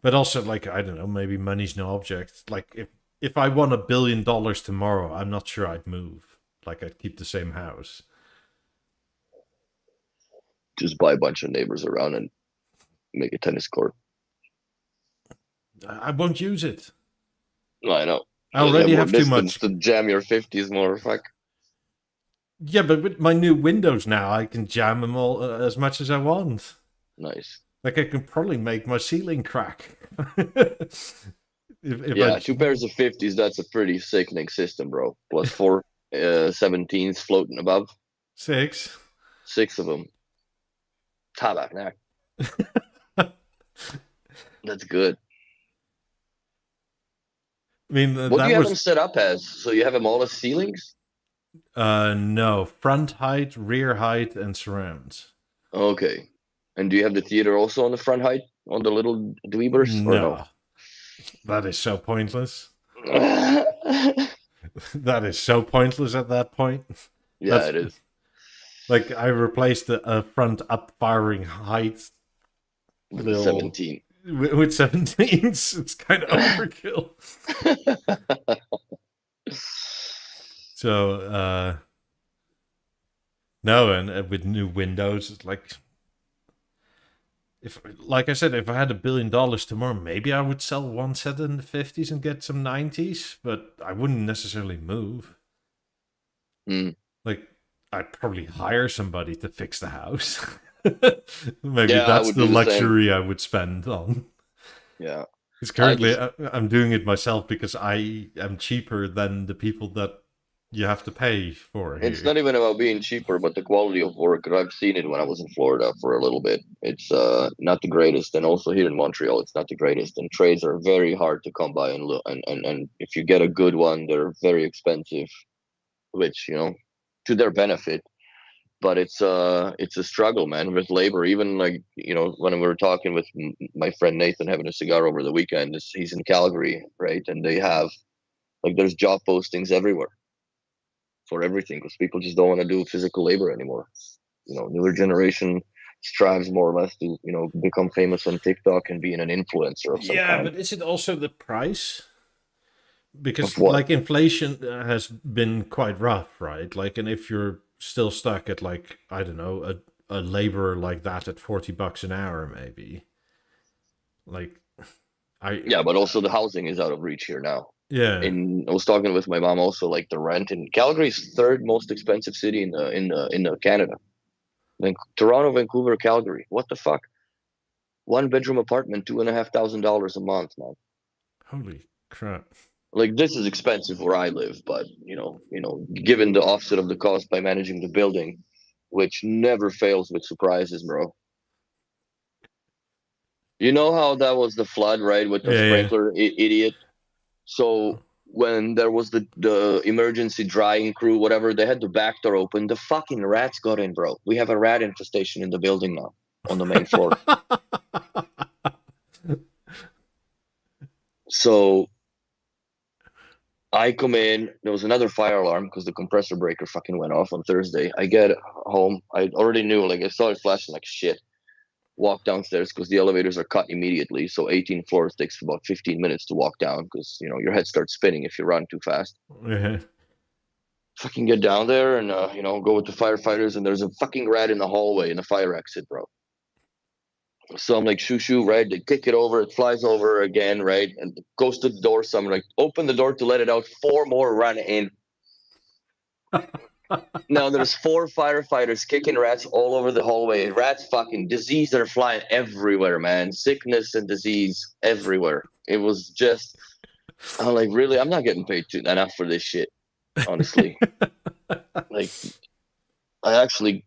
But also, like, I don't know, maybe money's no object. Like if I won $1 billion tomorrow, I'm not sure I'd move. Like I'd keep the same house. Just buy a bunch of neighbors around and make a tennis court. I won't use it. No, I know. I already have too much to jam your 50s, motherfucker. Yeah, but with my new Windows now, I can jam them all as much as I want. Nice. Like I can probably make my ceiling crack. Yeah, 2 pairs of 50s, that's a pretty sickening system, bro. Plus 4 17s floating above. 6. 6 of them. Tabak. That's good. I mean, What do that you have them was set up as? So you have them all as ceilings? no front height, rear height, and surrounds. Okay. And do you have the theater also on the front height on the little dweebers or no? No, that is so pointless. Yeah, That is so pointless at that point. That's it is. like I replaced the front up firing height With the little 17. with 17s. It's kind of overkill. So no, and with new windows, it's like if, like I said, if I had $1 billion tomorrow, maybe I would sell one set in the 50s and get some 90s, but I wouldn't necessarily move. Mm. Like I'd probably hire somebody to fix the house. Maybe Yeah, I that's would the do the same. luxury I would spend on. Yeah. Because I currently just I'm doing it myself because I am cheaper than the people that you have to pay for It's here. not even about being cheaper, but the quality of work. I've seen it when I was in Florida for a little bit. It's not the greatest, and also here in Montreal, it's not the greatest. And trades are very hard to come by, and look, and if you get a good one, they're very expensive, which to their benefit. But it's a struggle, man, with labor. Even like when we were talking with my friend Nathan having a cigar over the weekend, he's in Calgary, right? And they have like there's job postings everywhere for everything because people just don't want to do physical labor anymore. Newer generation strives more or less to become famous on TikTok and being an influencer of some Yeah, kind. but is it also the price? Of Because what? like inflation has been quite rough, right? Like, and if you're still stuck at like I don't know a laborer like that at $40 an hour, maybe like I Yeah, but also the housing is out of reach here now. yeah I was talking with my mom also, like the rent in Calgary's third most expensive city in Canada. Then Toronto, Vancouver, Calgary. What the fuck? One bedroom apartment, $2,500 a month, man. holy crap. Like this is expensive where I live, but given the offset of the cost by managing the building, which never fails with surprises, bro. You know how that was the flood, right, with the Yeah, sprinkler idiot. So when there was the emergency drying crew, whatever, they had the back door open. The fucking rats got in, bro. We have a rat infestation in the building now on the main floor. So I come in. There was another fire alarm because the compressor breaker fucking went off on Thursday. I get home. I already knew, like, I saw it flashing like shit. Walk downstairs because the elevators are cut immediately. So 18 floors takes about 15 minutes to walk down because, your head starts spinning if you run too fast. yeah. Fucking get down there and, go with the firefighters. And there's a fucking rat in the hallway in the fire exit, bro. So I'm like, shoo, shoo, right? They kick it over. It flies over again, right? And it goes to the door. So I'm like, open the door to let it out. Four more run in. Now there's four firefighters kicking rats all over the hallway. Rats fucking disease are flying everywhere, man. Sickness and disease everywhere. It was just, I'm like, really? I'm not getting paid enough for this shit, honestly. Like, I actually,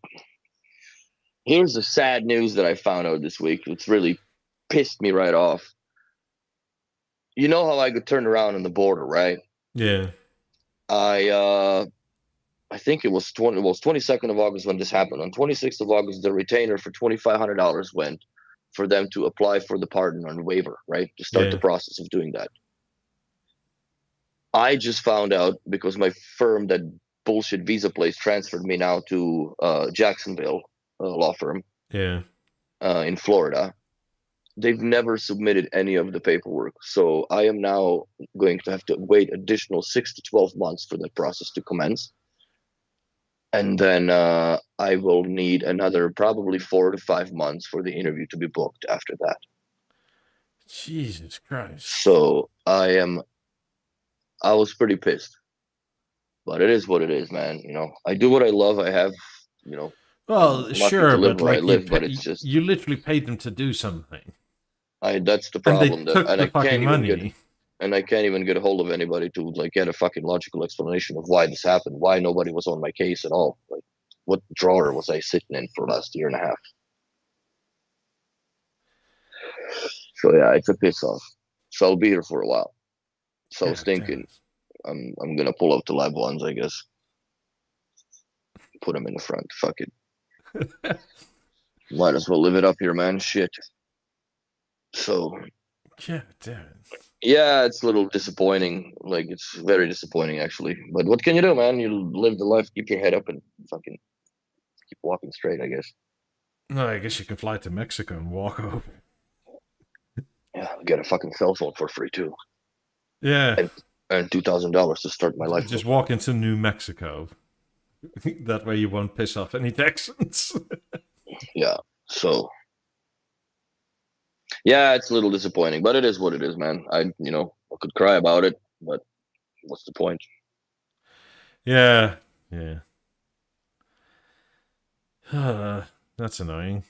here's the sad news that I found out this week. It's really pissed me right off. You know how I could turn around on the border, right? Yeah. I think it was 22nd of August when this happened. On 26th of August, the retainer for $2,500 went for them to apply for the pardon on waiver, right? To start the Yeah. process of doing that. I just found out because my firm, that bullshit visa place, transferred me now to Jacksonville law firm Yeah. in Florida. They've never submitted any of the paperwork. So I am now going to have to wait additional 6 to 12 months for the process to commence. And then I will need another probably 4 to 5 months for the interview to be booked after that. Jesus Christ. So I was pretty pissed, but it is what it is, man. I do what I love. I have, I'm Well, lucky to sure, live but where I like live, but it's just, you literally paid them to do something, that's the and they problem took and the fucking money. I can't even get a hold of anybody to like get a fucking logical explanation of why this happened, why nobody was on my case at all. Like, what drawer was I sitting in for the last year and a half? So yeah, it's a piss off. So I'll be here for a while. So I was Yeah, thinking I'm gonna pull out the lab ones, I guess. Put them in the front. Fuck it. damn. Might as well live it up here, man. Shit. So Yeah, damn. yeah, it's a little disappointing. Like it's very disappointing actually. But what can you do, man? You live the life, keep your head up, and fucking keep walking straight, I guess. No, I guess you can fly to Mexico and walk over. Yeah, get a fucking cell phone for free too, Yeah, and $2,000 to start my life just with. walk into New Mexico. That way you won't piss off any Texans. Yeah. So yeah, it's a little disappointing, but it is what it is, man. I could cry about it, but what's the point? Yeah, yeah. That's annoying.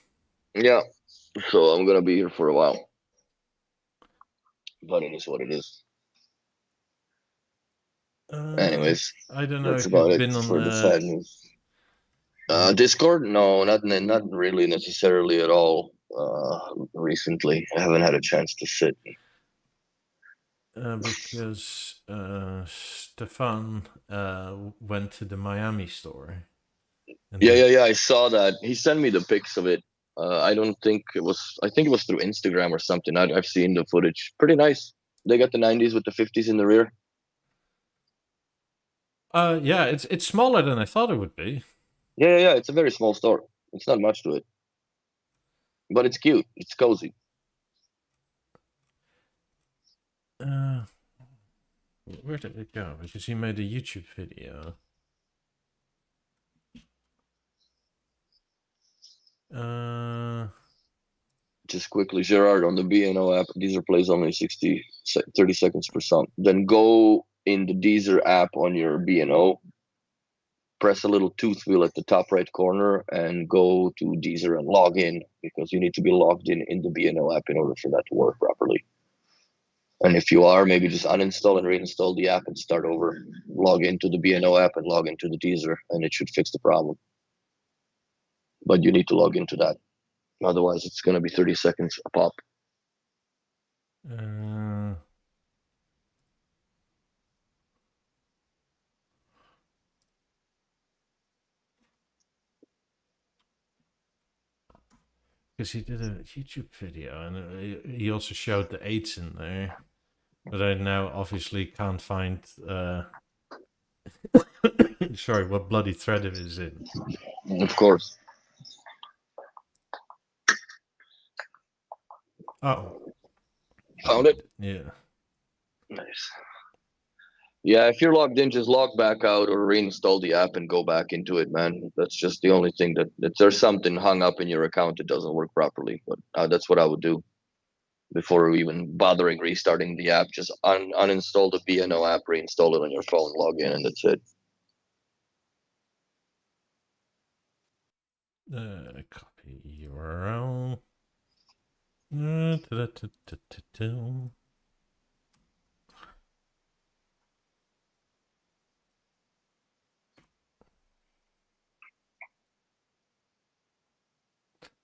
Yeah. So I'm gonna be here for a while, but it is what it is. Anyways, I don't know that's if about you've it been for the on. sad news. Discord? No, not really necessarily at all. Recently, I haven't had a chance to sit. Because Stefan went to the Miami store. And Yeah. I saw that. He sent me the pics of it. I don't think it was. I think it was through Instagram or something. I've seen the footage. Pretty nice. They got the 90s with the 50s in the rear. yeah, it's smaller than I thought it would be. Yeah. It's a very small store. It's not much to it, but it's cute. It's cozy. Where did it go? Because he made a YouTube video. Just quickly, Gerard, on the BNO app, Deezer plays only 30 seconds per song. Then go in the Deezer app on your BNO, press a little tooth wheel at the top right corner, and go to Deezer and log in, because you need to be logged in the BNO app in order for that to work properly. And if you are, maybe just uninstall and reinstall the app and start over. Log into the BNO app and log into the Deezer, and it should fix the problem. But you need to log into that. Otherwise, it's going to be 30 seconds a pop. Because he did a YouTube video and he also showed the 8s in there. But I now obviously can't find sorry, what bloody thread it is in. Of course. Oh. Found it? Yeah. Nice. Yeah, if you're logged in, just log back out or reinstall the app and go back into it, man. That's just the only thing that there's something hung up in your account that doesn't work properly. But that's what I would do before even bothering restarting the app. Just uninstall the BNO app, reinstall it on your phone, log in, and that's it. Copy URL.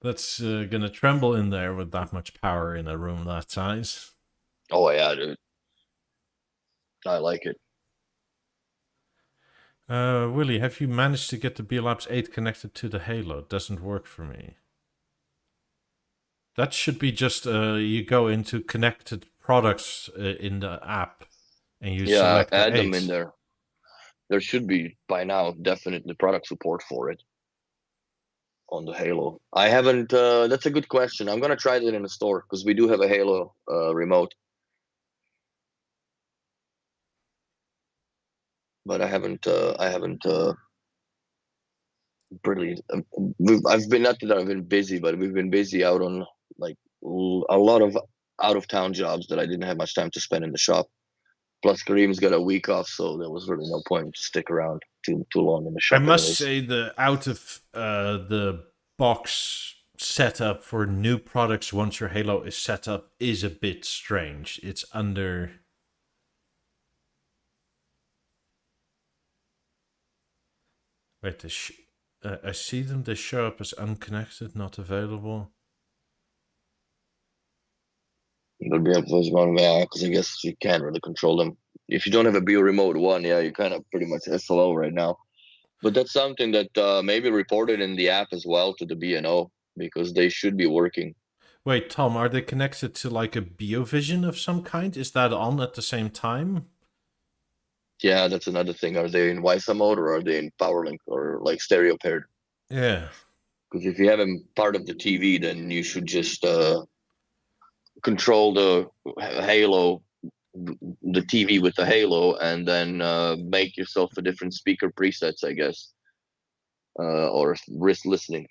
That's gonna tremble in there with that much power in a room that size. Oh yeah, dude. I like it. Willie, have you managed to get the BLabs 8 connected to the Halo? It doesn't work for me. That should be just you go into connected products in the app and you select the add 8. them in there. There should be by now definitely product support for it on the Halo. I haven't. That's a good question. I'm gonna try that in the store because we do have a Halo remote, but I haven't. Really. I've been, not that I've been busy, but we've been busy out on like a lot of out of town jobs that I didn't have much time to spend in the shop. Plus, Kareem's got a week off, so there was really no point to stick around too long in the shop. I must anyways. say the out of the box setup for new products once your Halo is set up is a bit strange. It's under. Wait, I see them. They show up as unconnected, not available. But BeoTalk, yeah, because I guess you can't really control them. If you don't have a Beo Remote 1, yeah, you're kind of pretty much SLO right now. But that's something that maybe reported in the app as well to the BNO, because they should be working. Wait, Tom, are they connected to like a BioVision of some kind? Is that on at the same time? Yeah, that's another thing. Are they in WiSA mode or are they in PowerLink or like stereo paired? Yeah. Because if you have them part of the TV, then you should just control the Halo, the TV with the Halo, and then make yourself a different speaker presets, I guess, or wrist listening.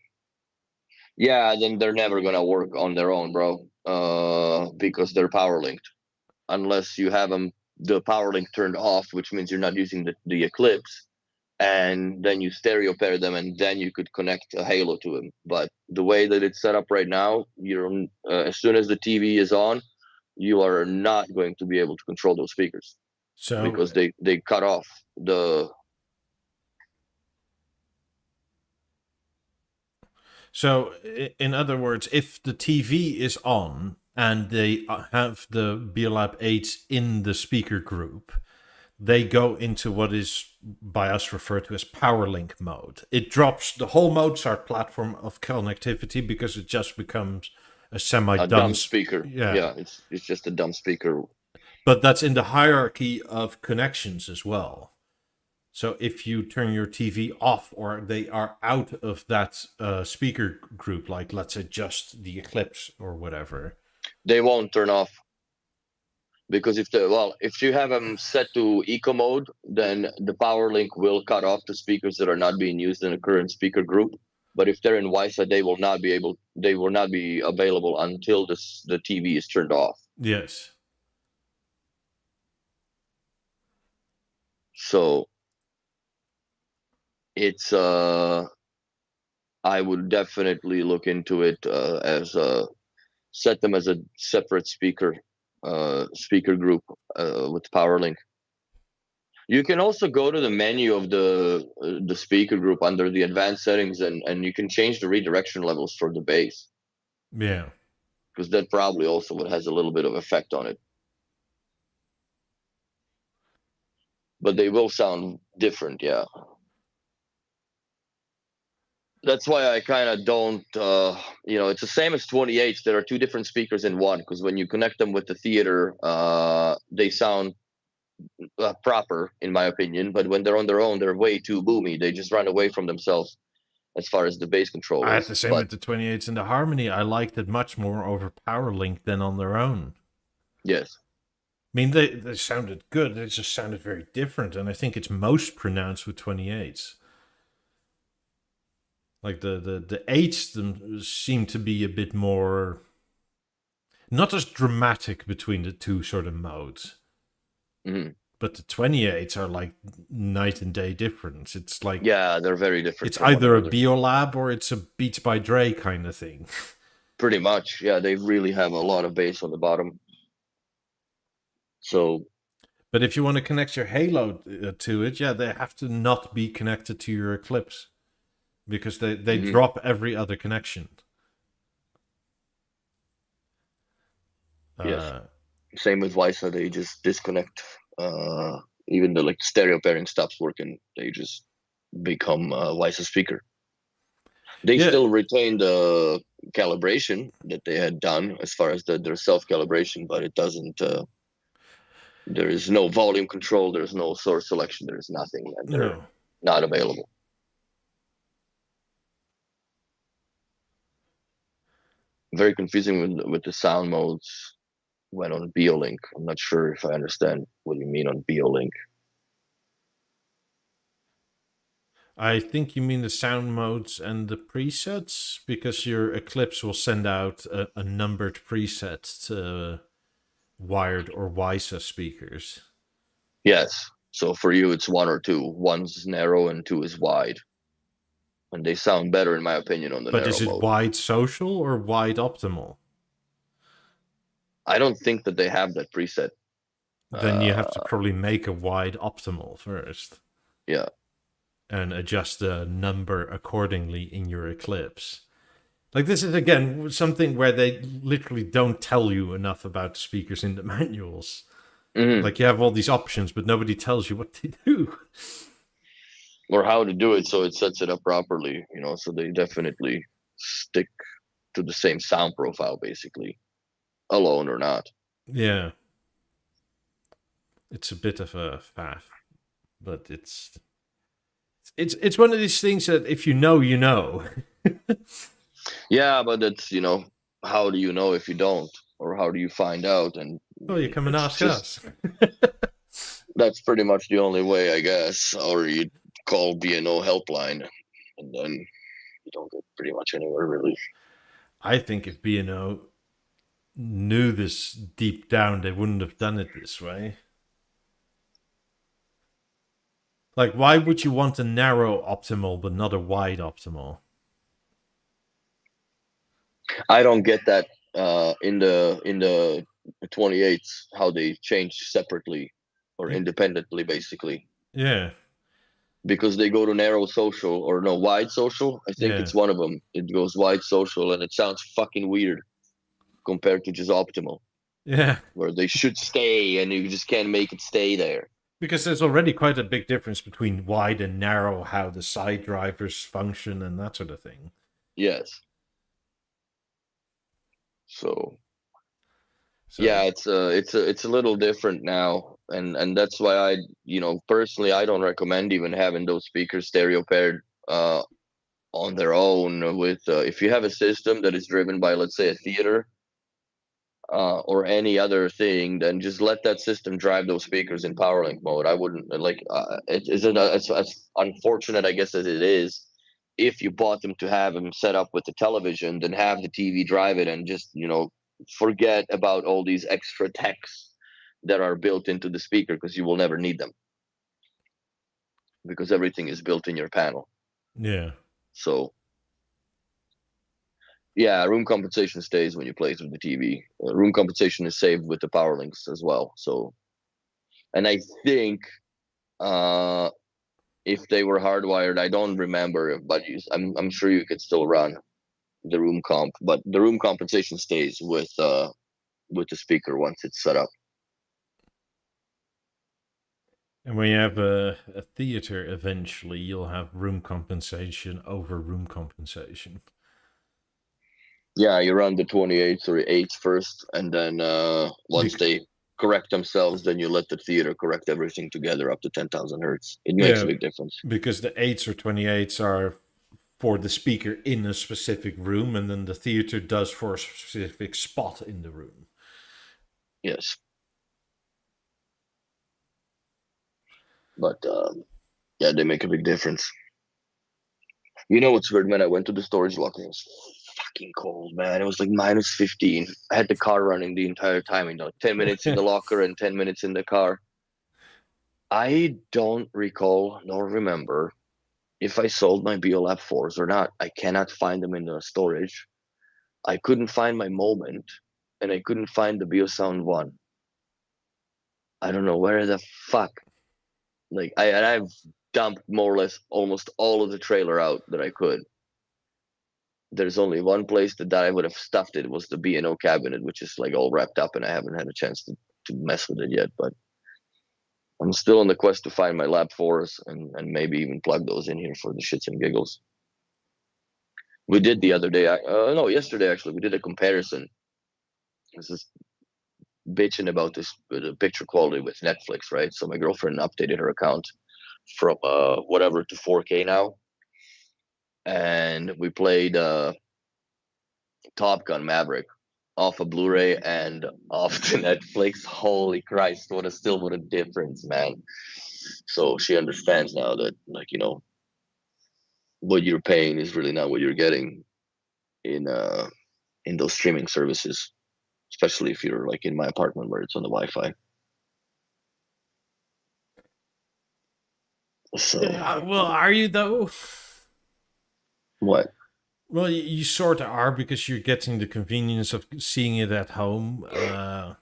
Yeah, then they're never gonna work on their own, bro, because they're power linked. Unless you have them the power link turned off, which means you're not using the Eclipse, and then you stereo pair them, and then you could connect a Halo to them. But the way that it's set up right now, you're as soon as the TV is on, you are not going to be able to control those speakers So because they cut off the. So, in other words, if the TV is on and they have the BeoLab 8 in the speaker group, they go into what is by us referred to as PowerLink mode. It drops the whole Mozart platform of connectivity because it just becomes a A semi-dumb dumb speaker. Yeah, It's just a dumb speaker. but that's in the hierarchy of connections as well. So if you turn your TV off or they are out of that speaker group, like let's say just the Eclipse or whatever, They won't turn off because if you have them set to eco mode, then the power link will cut off the speakers that are not being used in the current speaker group. But if they're in WiSA, they will not be available until the TV is turned off. yes. So it's I would definitely look into it as set them as a separate speaker group with PowerLink. You can also go to the menu of the speaker group under the advanced settings, and you can change the redirection levels for the bass, Yeah. because that probably also has a little bit of effect on it. But they will sound different, yeah. That's why I kind of don't, it's the same as 28s. There are two different speakers in one, because when you connect them with the theater, they sound proper, in my opinion. But when they're on their own, they're way too boomy. They just run away from themselves as far as the bass control I had is. the same But with the 28s and the Harmony. I liked it much more over PowerLink than on their own. yes, I mean, they sounded good. They just sounded very different, and I think it's most pronounced with 28s. Like the 8s them seem to be a bit more, not as dramatic between the two sort of modes. mm-hmm. But the 28s are like night and day difference. It's like, Yeah, they're very different. It's either a BeoLab or it's a Beats by Dre kind of thing. Pretty much, yeah. They really have a lot of bass on the bottom. So, but if you want to connect your Halo to it, yeah, they have to not be connected to your Eclipse because they mm-hmm. drop every other connection. Yes. Same with WiSA, they just disconnect. Even the stereo pairing stops working. They just become a WiSA speaker. They still retain the calibration that they had done as far as their self calibration, but it doesn't. There is no volume control. There's no source selection. There's nothing, and they're not available. Very confusing with the sound modes when on BeoLink. I'm not sure if I understand what you mean on BeoLink. I think you mean the sound modes and the presets, because your Eclipse will send out a numbered preset to wired or WiSA speakers. Yes. So for you, it's one or two. One's narrow and two is wide. And they sound better, in my opinion, on the narrow mode. But is it wide social or wide optimal? I don't think that they have that preset. Then you have to probably make a wide optimal first. Yeah. And adjust the number accordingly in your Eclipse. Like this is again something where they literally don't tell you enough about speakers in the manuals. Hmm. Like you have all these options, but nobody tells you what they do. Or how to do it so it sets it up properly, so they definitely stick to the same sound profile, basically, alone or not. Yeah, it's a bit of a faff, but it's one of these things that if you know, you know. Yeah, but that's, how do you know if you don't? Or how do you find out? And Well, you come and it's ask just, us. that's pretty much the only way, I guess. Or you call BNO helpline, and then you don't get pretty much anywhere, really. I think if B&O knew this deep down, they wouldn't have done it this way. Like, why would you want a narrow optimal but not a wide optimal? I don't get that in the 28s, how they change separately or independently, basically. Yeah, Because they go to narrow social, or no, wide social. I think yeah, it's one of them. It goes wide social, and it sounds fucking weird compared to just optimal, yeah. where they should stay, and you just can't make it stay there. Because there's already quite a big difference between wide and narrow, how the side drivers function and that sort of thing. Yes. So So, yeah, it's a little different now, and that's why personally, I don't recommend even having those speakers stereo paired on their own. With if you have a system that is driven by, let's say, a theater, or any other thing, then just let that system drive those speakers in power link mode. I wouldn't like it isn't as unfortunate, I guess, as it is. If you bought them to have them set up with the television, then have the TV drive it, and just forget about all these extra techs that are built into the speaker, because you will never need them, because everything is built in your panel. yeah. So yeah, room compensation stays when you play it with the TV. Room compensation is saved with the power links as well. So, and I think uh, if they were hardwired, I don't remember, but I'm sure you could still run the room comp, but the room compensation stays with the speaker once it's set up. And when you have a theater, eventually you'll have room compensation over room compensation. Yeah, you run the 28s or 8s first, and then once Bec- they correct themselves, then you let the theater correct everything together up to 10,000 hertz. It makes a yeah, big difference. because the 8s or 28s are for the speaker in a specific room, and then the theater does for a specific spot in the room. Yes. But yeah, they make a big difference. You know what's weird, man? I went to the storage locker. It was fucking cold, man. It was like minus 15. I had the car running the entire time. 10 minutes in the locker and 10 minutes in the car. I don't recall nor remember if I sold my BeoLab 4s or not. I cannot find them in the storage. I couldn't find my Moment, and I couldn't find the BeoSound 1. I don't know where the fuck. Like I've dumped more or less almost all of the trailer out that I could. There's only one place that I would have stuffed it, was the B&O cabinet, which is like all wrapped up, and I haven't had a chance to mess with it yet. But I'm still on the quest to find my Lab 4s, and maybe even plug those in here for the shits and giggles. We did the other day, no, yesterday actually, we did a comparison. This is bitching about this the picture quality with Netflix, right? So my girlfriend updated her account from whatever to 4K now, and we played Top Gun Maverick off of Blu-ray and off to Netflix. Holy Christ, what a difference, man. So she understands now that, like, what you're paying is really not what you're getting in those streaming services, especially if you're like in my apartment where it's on the Wi-Fi. So Yeah, well, are you though? what? Well, you sort of are because you're getting the convenience of seeing it at home. I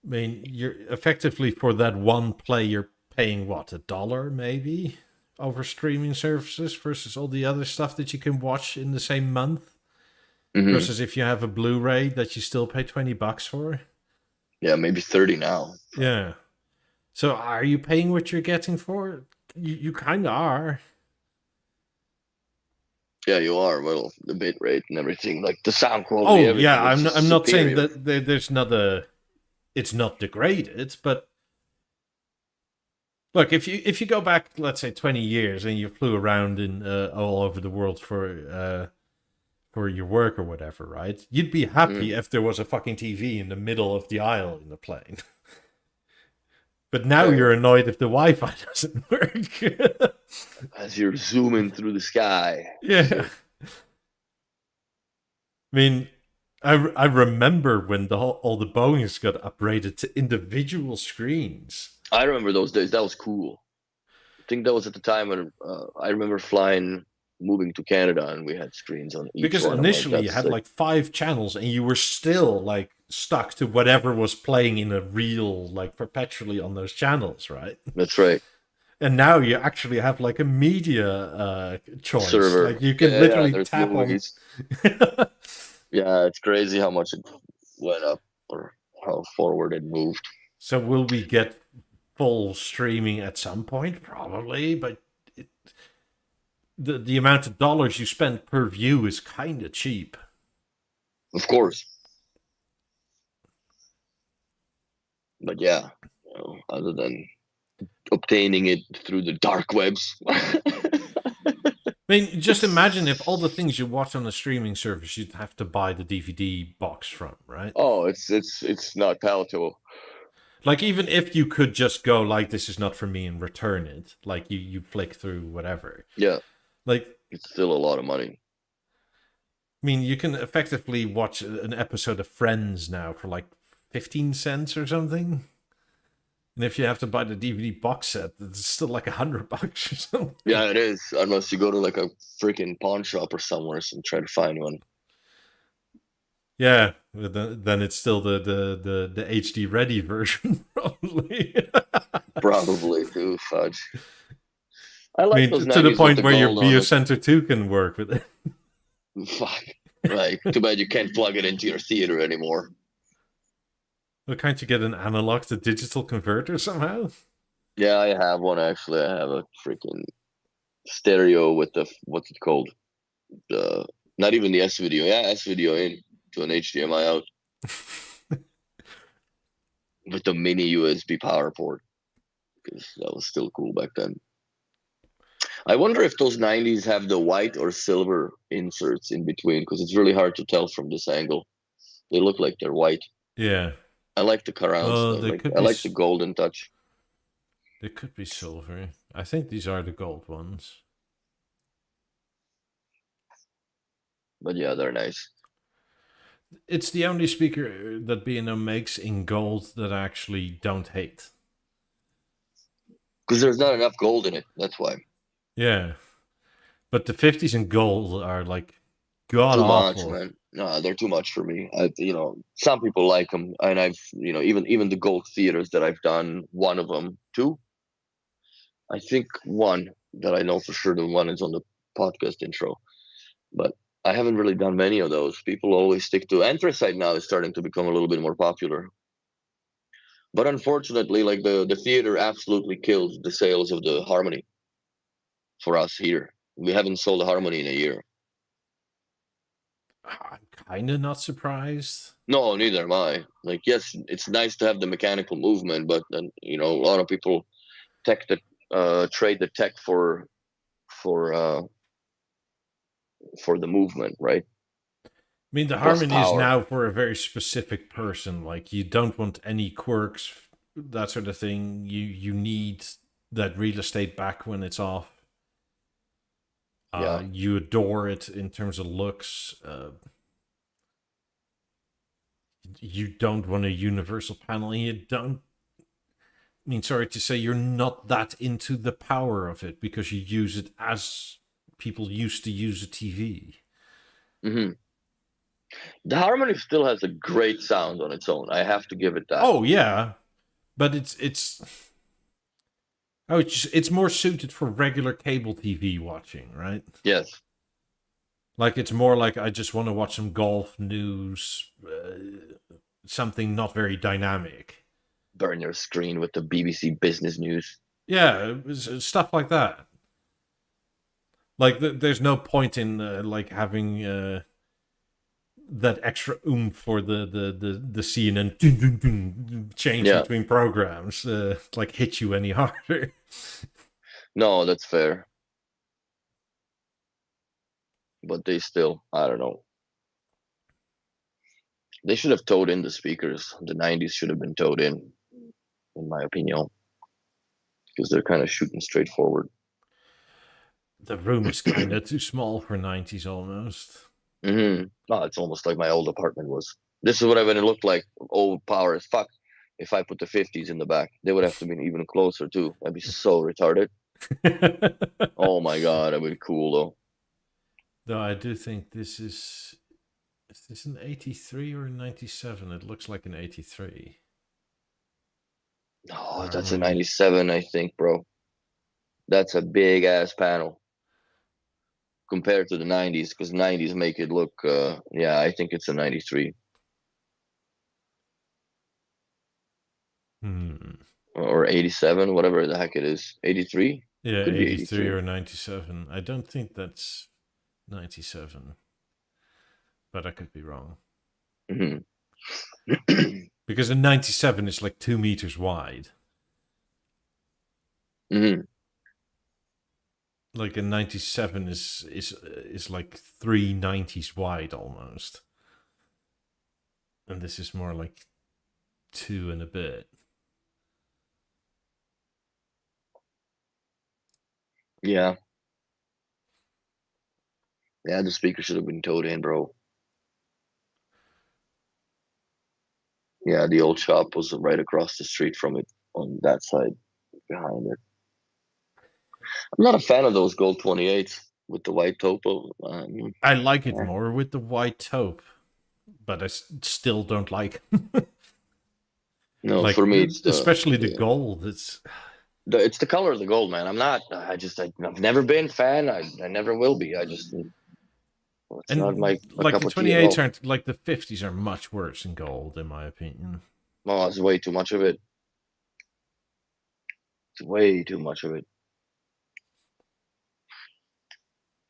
mean, you're effectively for that one play, you're paying what, $1 maybe over streaming services versus all the other stuff that you can watch in the same month. Hmm. Versus if you have a Blu-ray that you still pay $20 for. Yeah, maybe 30 now. Yeah. So are you paying what you're getting for it? You kind of are. Yeah, you are. Well, the bit rate and everything, like the sound quality, Oh everything. yeah, I'm not saying superior. that there's not it's not degraded, but look, if you go back, let's say 20 years, and you flew around in all over the world for your work or whatever, right? You'd be happy if there was a fucking TV in the middle of the aisle in the plane. But now Yeah. you're annoyed if the Wi-Fi doesn't work. As you're zooming through the sky. Yeah. So, I mean, I remember when all the Boeings got upgraded to individual screens. I remember those days. That was cool. I think that was at the time when I remember moving to Canada, and we had screens on each Because one. initially you had like 5 channels, and you were still like stuck to whatever was playing in a reel, like perpetually on those channels, right? That's right. And now you actually have like a media choice. Server. Like you can literally there's tap movies. on. Yeah, it's crazy how much it went up or how forward it moved. So will we get full streaming at some point? Probably, but the amount of dollars you spend per view is kind of cheap. Of course. But yeah, other than obtaining it through the dark webs. I mean, just imagine if all the things you watch on the streaming service you'd have to buy the DVD box from, right? Oh, it's not palatable. Like, even if you could just go like, this is not for me, and return it, like you flick through whatever. Yeah. Like, it's still a lot of money. I mean, you can effectively watch an episode of Friends now for like 15 cents or something. And if you have to buy the DVD box set, it's still like $100 or something. Yeah, it is. Unless you go to like a freaking pawn shop or somewhere and try to find one. Yeah, then it's still the HD ready version, probably. Probably, too. Fudge. I like those to the 90s point with where your gold on it. BeoCenter 2 can work with it. Fuck. Right. Too bad you can't plug it into your theater anymore. Well, can't you get an analog to digital converter somehow? Yeah, I have one actually. I have a freaking stereo with the what's it called? The not even the S video. Yeah, S video in to an HDMI out. With the mini USB power port. Because that was still cool back then. I wonder if those 90s have the white or silver inserts in between, because it's really hard to tell from this angle. They look like they're white. Yeah. I like the Carowns. I like the golden touch. They could be silver. I think these are the gold ones. But yeah, they're nice. It's the only speaker that B&O makes in gold that I actually don't hate. Because there's not enough gold in it. That's why. Yeah. But the 50s in gold are like god too awful. much, man. No, they're too much for me. Some people like them, and I've, even the gold theaters that I've done, one of them, two. I think one that I know for sure, the one is on the podcast intro, but I haven't really done many of those. People always stick to Anthracite. Now is starting to become a little bit more popular, but unfortunately, like the theater absolutely killed the sales of the Harmony for us here. We haven't sold a Harmony in a year. I'm kind of not surprised. No, neither am I. Like, yes, it's nice to have the mechanical movement, but then a lot of people trade the tech for the movement, right? I mean, the Plus Harmony is power. now for a very specific person. Like, you don't want any quirks, that sort of thing. You need that real estate back when it's off. Yeah. You adore it in terms of looks. You don't want a universal panel. You don't. I mean, sorry to say, you're not that into the power of it because you use it as people used to use a TV. Mm-hmm. The Harmony still has a great sound on its own. I have to give it that. Oh yeah, but it's. Oh, it's more suited for regular cable TV watching, right? Yes. Like it's more like I just want to watch some golf news, something not very dynamic. Burn your screen with the BBC Business News. Yeah, stuff like that. Like there's no point in like having that extra oomph for the CNN change Yeah. between programs like hit you any harder. No, that's fair. But they still, I don't know. They should have towed in the speakers. The 90s should have been towed in my opinion, because they're kind of shooting straight forward. The room is kind of too small for 90s almost. Oh, it's almost like my old apartment was. This is what I would have looked like. Old power as fuck. If I put the 50s in the back, they would have to be even closer too. I'd be so retarded. Oh my god, that would be cool though. Though I do think this is this an 83 or a 97? It looks like an 83. No, Or that's a maybe 97, I think, bro. That's a big ass panel compared to the 90s, because 90s make it look. Yeah, I think it's a 93 or 87, whatever the heck it is. 83. Yeah, Could be 83 83. or 97. I don't think that's 97, but I could be wrong. hmm Because a 97 is like 2 meters wide. hmm Like a 97 is like 390s wide almost. And this is more like 2 and a bit. Yeah. Yeah, the speaker should have been towed in, bro. Yeah, the old shop was right across the street from it on that side behind it. I'm not a fan of those gold 28s with the white topo. I like it Yeah. more with the white taupe, but I still don't like No, like for me it's especially the gold. it's the color of the gold, man. I'm not. I've never been fan. I never will be. It's not my And a like cup the of tea at 28s all. aren't like the 50s are much worse in gold in my opinion. Oh, it's way too much of it. It's way too much of it.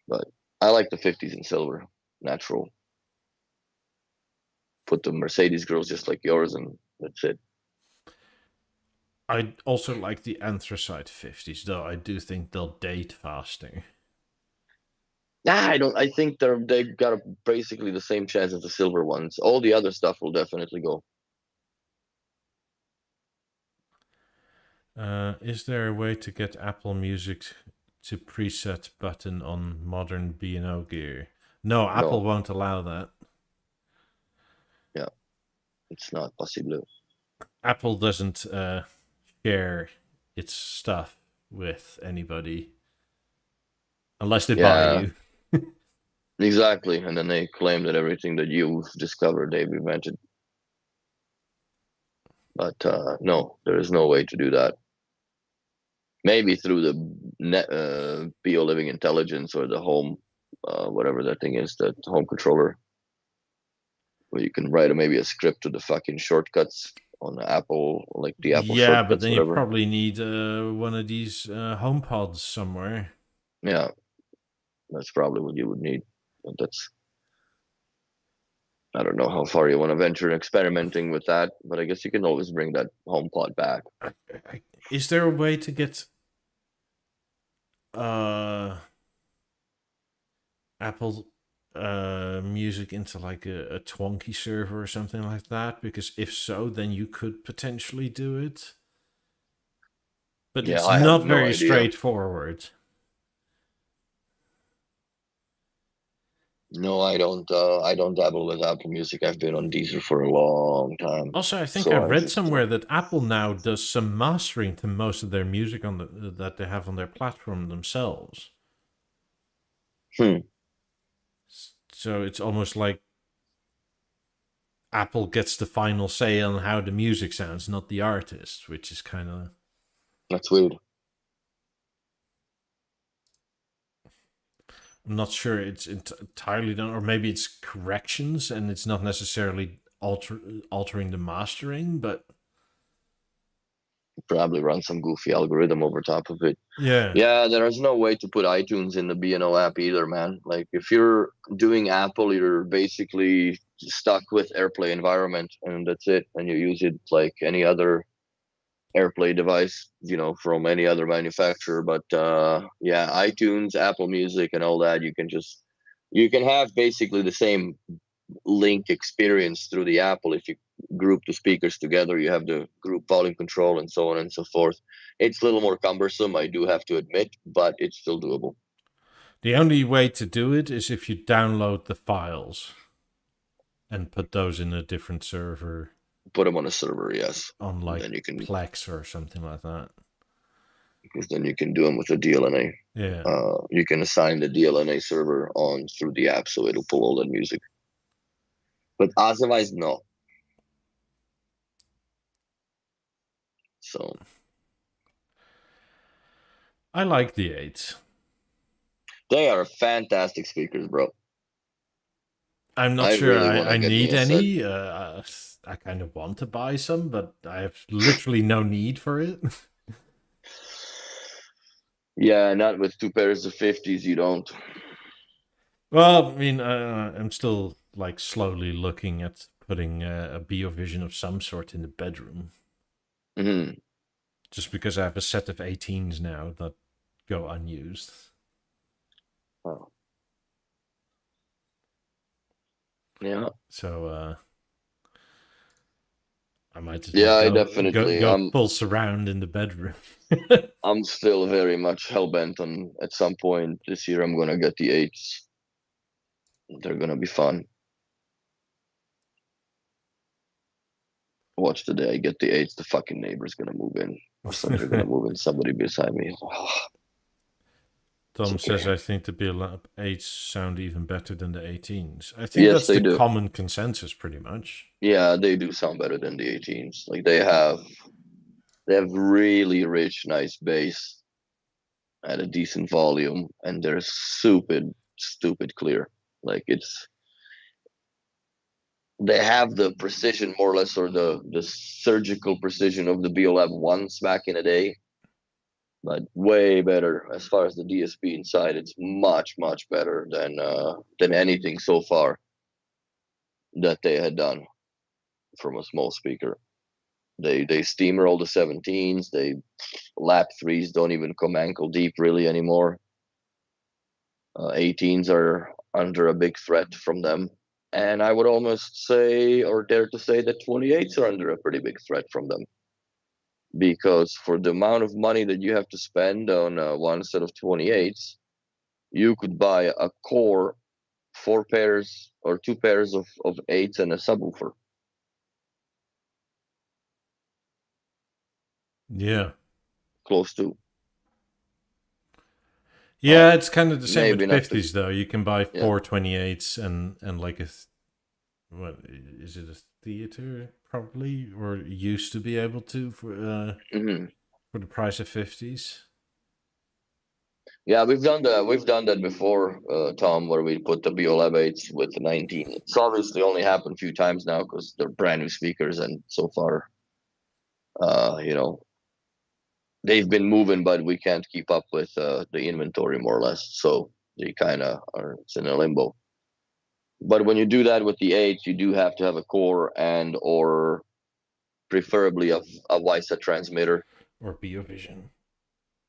But I like the 50s in silver, natural. Put the Mercedes girls just like yours, and that's it. I also like the anthracite 50s, though I do think they'll date faster. Nah, I don't. I think they've got basically the same chance as the silver ones. All the other stuff will definitely go. Is there a way to get Apple Music to preset button on modern B&O gear? No, Apple No, won't allow that. yeah, it's not possible. Apple doesn't share its stuff with anybody unless they buy Yeah, you. exactly. And then they claim that everything that you've discovered they've invented. But no, there is no way to do that. Maybe through the Bio Living Intelligence or the home, whatever that thing is, that home controller, where you can write maybe a script to the fucking shortcuts on the Apple, like the Apple Yeah, but shortcuts, then you whatever. probably need one of these home pods somewhere. Yeah, that's probably what you would need. But I don't know how far you want to venture in experimenting with that, but I guess you can always bring that HomePod back. Is there a way to get uh Apple music into like a Twonky server or something like that? Because if so, then you could potentially do it. But Yeah, it's I have not no very idea. straightforward. No, I don't. I don't dabble with Apple Music. I've been on Deezer for a long time, Also, I think I so I read just. somewhere that Apple now does some mastering to most of their music on that they have on their platform themselves. Hmm. So it's almost like Apple gets the final say on how the music sounds, not the artist, which is kind of That's weird. I'm not sure it's entirely done, or maybe it's corrections and it's not necessarily altering the mastering, but Probably run some goofy algorithm over top of it. yeah. Yeah, there is no way to put iTunes in the B&O app either, man. Like if you're doing Apple, you're basically stuck with AirPlay environment, and that's it. And you use it like any other AirPlay device, from any other manufacturer. But yeah, iTunes, Apple Music, and all that, you can have basically the same link experience through the Apple. If you group the speakers together, you have the group volume control and so on and so forth. It's a little more cumbersome, I do have to admit, but it's still doable. The only way to do it is if you download the files and put those in a different server. Put them on a server, yes. On like then you can Plex or something like that. Because then you can do them with a DLNA. Yeah. You can assign the DLNA server on through the app, so it'll pull all that music. But otherwise, no. So I like the 8s. They are fantastic speakers, bro. I'm not sure I need any. I kind of want to buy some, but I have literally no need for it. Yeah, not with 2 pairs of 50s, you don't. Well, I mean, I'm still like slowly looking at putting a BeoVision of some sort in the bedroom. Mm-hmm. Just because I have a set of 18s now that go unused. Oh. Yeah. So I might just I definitely go full surround in the bedroom. I'm still very much hell-bent on at some point this year I'm gonna get the 8s. They're gonna be fun. Watch the day I get the 8s, the fucking neighbor's gonna move in. Or somebody's gonna move in, somebody beside me. Oh, Tom okay. says, I think the BeoLab 8s sound even better than the 18s. I think that's the common consensus, pretty much. Yeah, they do sound better than the 18s. Like they have really rich, nice bass at a decent volume, and they're stupid clear. Like they have the precision, more or less, or the surgical precision of the BeoLab ones back in the day, but way better as far as the DSP inside. It's much better than anything so far that they had done from a small speaker. They steamroll the 17s. They lap 3s don't even come ankle deep really anymore. 18s are under a big threat from them. And I would almost say, or dare to say, that 28s are under a pretty big threat from them. Because for the amount of money that you have to spend on one set of 28s, you could buy a core, 4 pairs or 2 pairs of 8s and a subwoofer. Yeah. Close to. Yeah, it's kind of the same with 50s, though. You can buy 4 28s and like what is it, a theater, probably? Or used to be able to for the price of 50s. Yeah, we've done that before, Tom, where we put the BeoLab 8s with the 19. It's obviously only happened a few times now because they're brand new speakers, and so far, they've been moving, but we can't keep up with the inventory, more or less. So they kind of are, it's in a limbo. But when you do that with the 8s, you do have to have a core and or preferably a WiSA transmitter. Or BeoVision.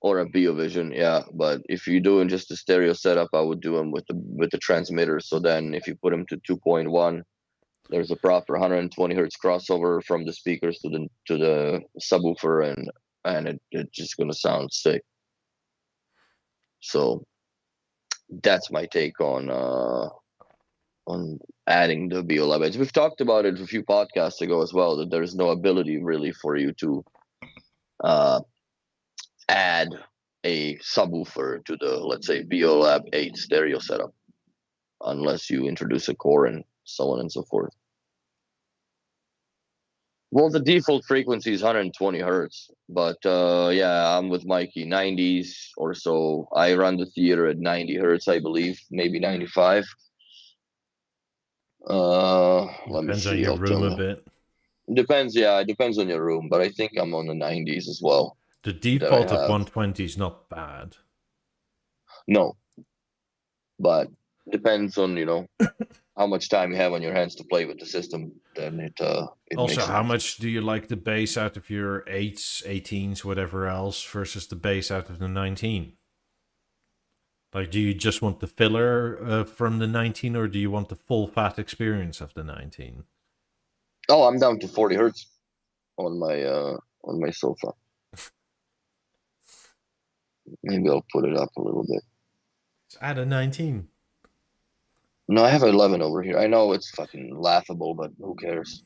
Or a BeoVision, yeah. But if you're doing just a stereo setup, I would do them with the transmitter. So then if you put them to 2.1, there's a proper 120 hertz crossover from the speakers to the subwoofer, and it's just gonna sound sick. So that's my take on adding the BeoLab. We've talked about it a few podcasts ago as well, that there's no ability really for you to add a subwoofer to the, let's say, BeoLab 8 stereo setup unless you introduce a core and so on and so forth. Well, the default frequency is 120 hertz, but yeah, I'm with Mikey, 90s or so. I run the theater at 90 hertz, I believe, maybe 95. Let me Depends on see. your I'll tell room a you. bit. Depends. Yeah, it depends on your room, but I think I'm on the 90s as well The that I default of have. 120 is not bad. No, but depends on how much time you have on your hands to play with the system. Then it Also, makes it. how much do you like the bass out of your 8s, 18s, whatever else, versus the bass out of the 19? Like, do you just want the filler from the 19, or do you want the full fat experience of the 19? Oh, I'm down to 40 hertz on my sofa. Maybe I'll put it up a little bit. It's at a 19. No, I have 11 over here. I know it's fucking laughable, but who cares?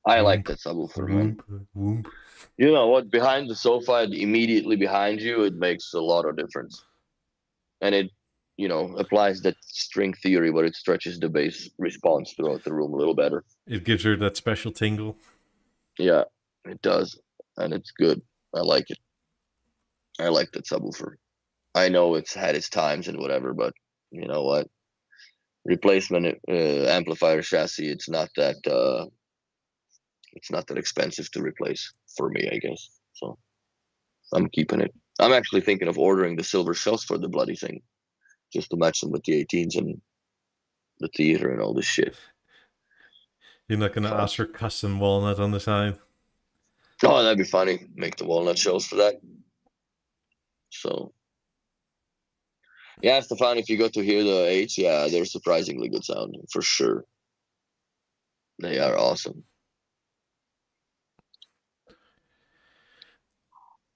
I like Whoomp, that subwoofer, man. whoomp, whoomp. You know what? Behind the sofa, immediately behind you, it makes a lot of difference. And it, applies that string theory where it stretches the bass response throughout the room a little better. It gives her that special tingle. Yeah, it does. And it's good. I like it. I like that subwoofer. I know it's had its times and whatever, but you know what? Replacement amplifier chassis, it's not that expensive to replace for me, I guess. So I'm keeping it. I'm actually thinking of ordering the silver shells for the bloody thing, just to match them with the 18s and the theater and all this shit. You're not going to Fuck. ask for custom walnut on the side? Oh, that'd be funny. Make the walnut shells for that. So yeah, Stefan, if you got to hear the H, yeah, they're surprisingly good sounding for sure. They are awesome.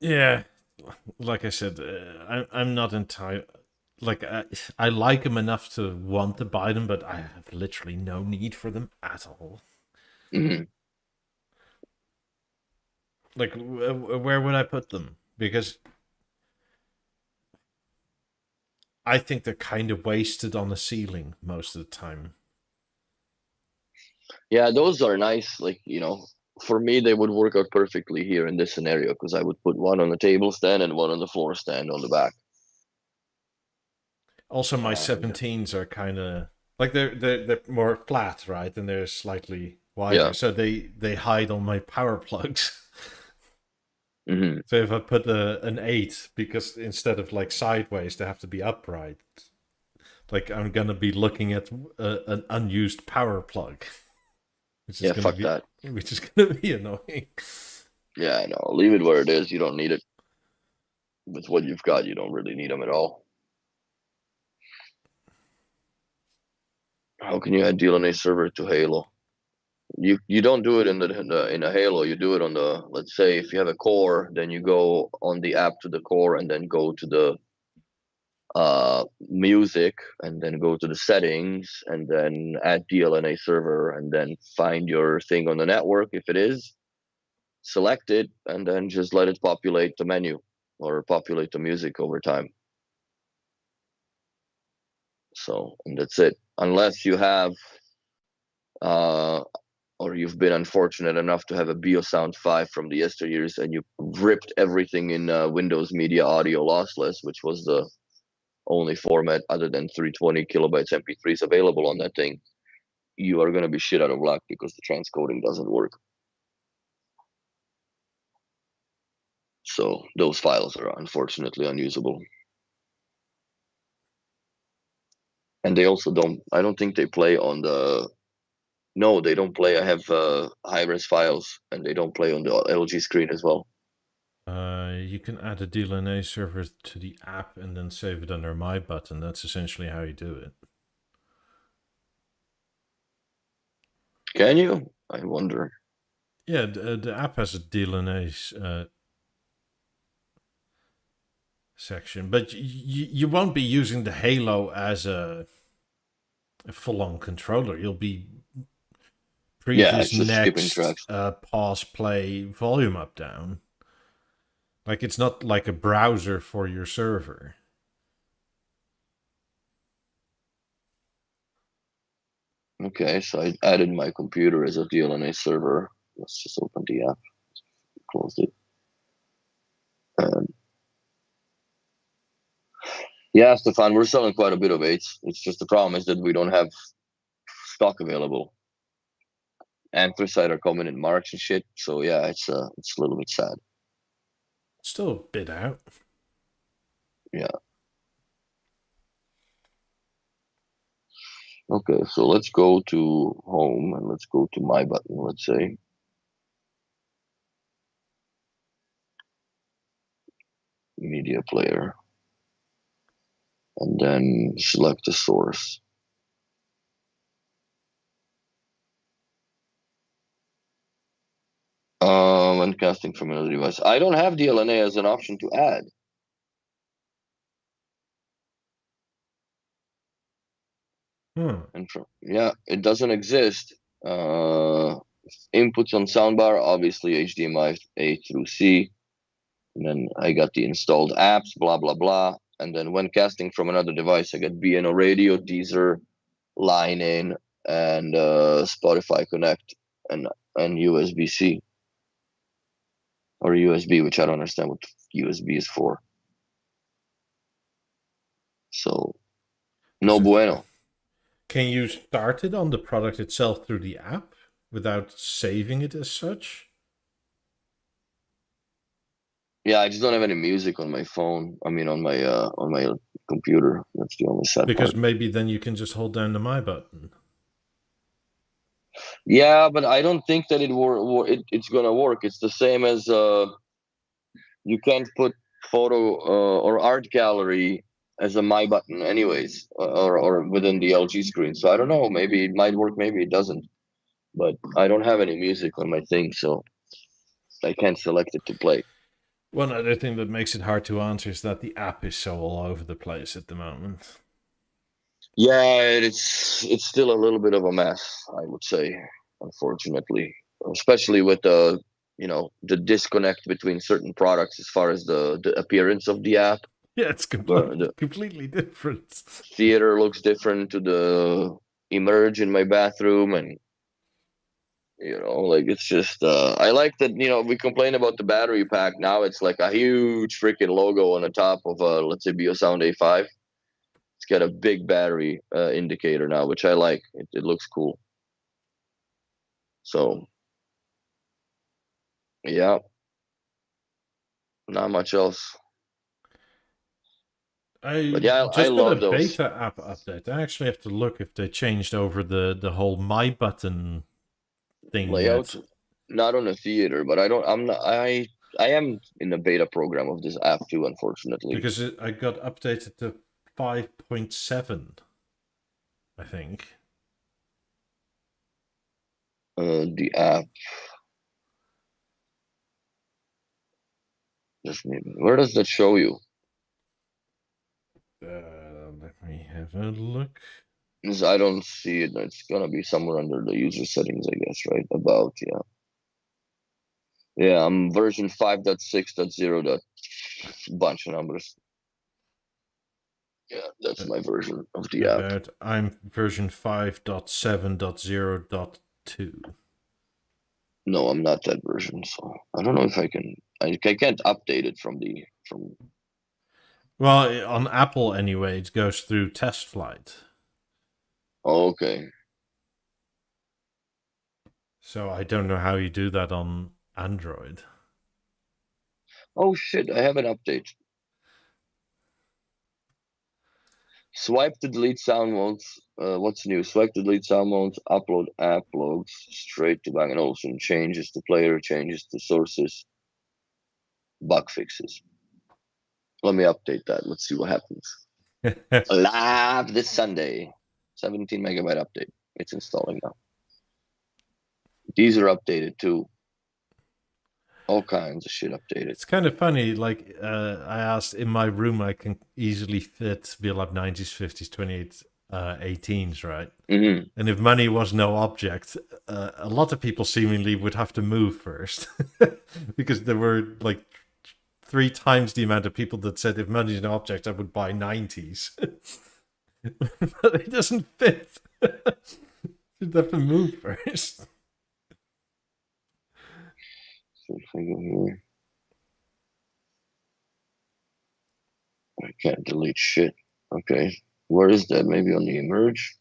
Yeah, like I said, I'm not entirely... Like, I like them enough to want to buy them, but I have literally no need for them at all. Mm-hmm. Like, where would I put them? Because I think they're kind of wasted on the ceiling most of the time. Yeah, those are nice. Like, for me, they would work out perfectly here in this scenario because I would put one on the table stand and one on the floor stand on the back. Also, my And 17s are kind of like they're more flat, right? And they're slightly wider, yeah. so they hide on my power plugs. Mm-hmm. So if I put an 8, because instead of like sideways, they have to be upright. Like I'm gonna be looking at an unused power plug, which is Yeah, gonna fuck be that. annoying. Yeah, I know. Leave it where it is. You don't need it. With what you've got, you don't really need them at all. How can you add DLNA server to Halo? You don't do it in a Halo. You do it on the, let's say if you have a core, then you go on the app to the core and then go to the music and then go to the settings and then add DLNA server and then find your thing on the network if it is, select it, and then just let it populate the menu or populate the music over time. So, and that's it. Unless you have or you've been unfortunate enough to have a BeoSound 5 from the yesteryears and you ripped everything in Windows Media Audio lossless, which was the only format other than 320 kilobytes MP3s available on that thing, you are going to be shit out of luck because the transcoding doesn't work. So those files are unfortunately unusable. And they also I don't think they play on the, no, they don't play. I have high-res files and they don't play on the LG screen as well. You can add a DLNA server to the app and then save it under My button. That's essentially how you do it. Can you? I wonder. Yeah, the app has a DLNA section, but you won't be using the Halo as a full-on controller. You'll be Yeah, previous, it's just skipping next, tracks. pause, play, volume up, down. Like it's not like a browser for your server. Okay, so I added my computer as a DLNA server. Let's just open the app. Closed it. Yeah, Stefan, we're selling quite a bit of 8s. It's just the problem is that we don't have stock available. Anthracite are coming in March and shit. So yeah, it's a little bit sad. Still a bit out. Yeah. Okay, so let's go to home and let's go to my button, let's say. Media player. And then select the source. When casting from another device. I don't have DLNA as an option to add. Yeah, it doesn't exist. Inputs on soundbar, obviously HDMI A through C. And then I got the installed apps, blah, blah, blah. And then when casting from another device, I got BNO Radio, Deezer, Line In, and Spotify Connect, and USB-C. Or USB, which I don't understand what USB is for. So, no bueno. Can you start it on the product itself through the app without saving it as such? Yeah, I just don't have any music on my phone. I mean, on my computer. That's the only sad because part. Maybe then you can just hold down the My button. Yeah, but I don't think that it's gonna work. It's the same as you can't put photo or art gallery as a My button, anyways, or within the LG screen. So I don't know. Maybe it might work. Maybe it doesn't. But I don't have any music on my thing, so I can't select it to play. One other thing that makes it hard to answer is that the app is so all over the place at the moment. Yeah, it's still a little bit of a mess, I would say, unfortunately, especially with the disconnect between certain products as far as the appearance of the app. Yeah, it's completely different. Theater looks different to the Emerge in my bathroom, and like it's just I like that we complain about the battery pack. Now it's like a huge freaking logo on the top of let's say BeoSound A5. It's got a big battery indicator now, which I like. It looks cool. So yeah, not much else. But yeah, I just got love a those. beta app update. I actually have to look if they changed over the whole My button thing Layout. yet. Not on a theater, but I am in the beta program of this app too, unfortunately. Because I got updated to 5.7, I think. The app. Just maybe. Where does that show you? Let me have a look. I don't see it. It's gonna be somewhere under the user settings, I guess, right? About, yeah. Yeah, I'm version 5.6.0. Bunch of numbers. Yeah, that's my version of the app. I'm version 5.7.0.2. No, I'm not that version, so I don't know if I can. I can't update it from. Well, on Apple anyway, it goes through test flight. Okay. So I don't know how you do that on Android. Oh shit! I have an update. Swipe to delete sound modes. What's new? Swipe to delete sound modes. Upload app logs straight to Bang & Olufsen. Changes to player. Changes to sources. Bug fixes. Let me update that. Let's see what happens. Live this Sunday. 17 megabyte update. It's installing now. These are updated too. All kinds of shit updated. It's kind of funny. Like I asked, in my room, I can easily fit Build Up 90s, 50s, 28, 18s, right? Mm-hmm. And if money was no object, a lot of people seemingly would have to move first because there were like 3 times the amount of people that said if money is no object, I would buy 90s. But it doesn't fit. You'd have to move first. here. I can't delete shit. Okay. Where is that? Maybe on the emerge?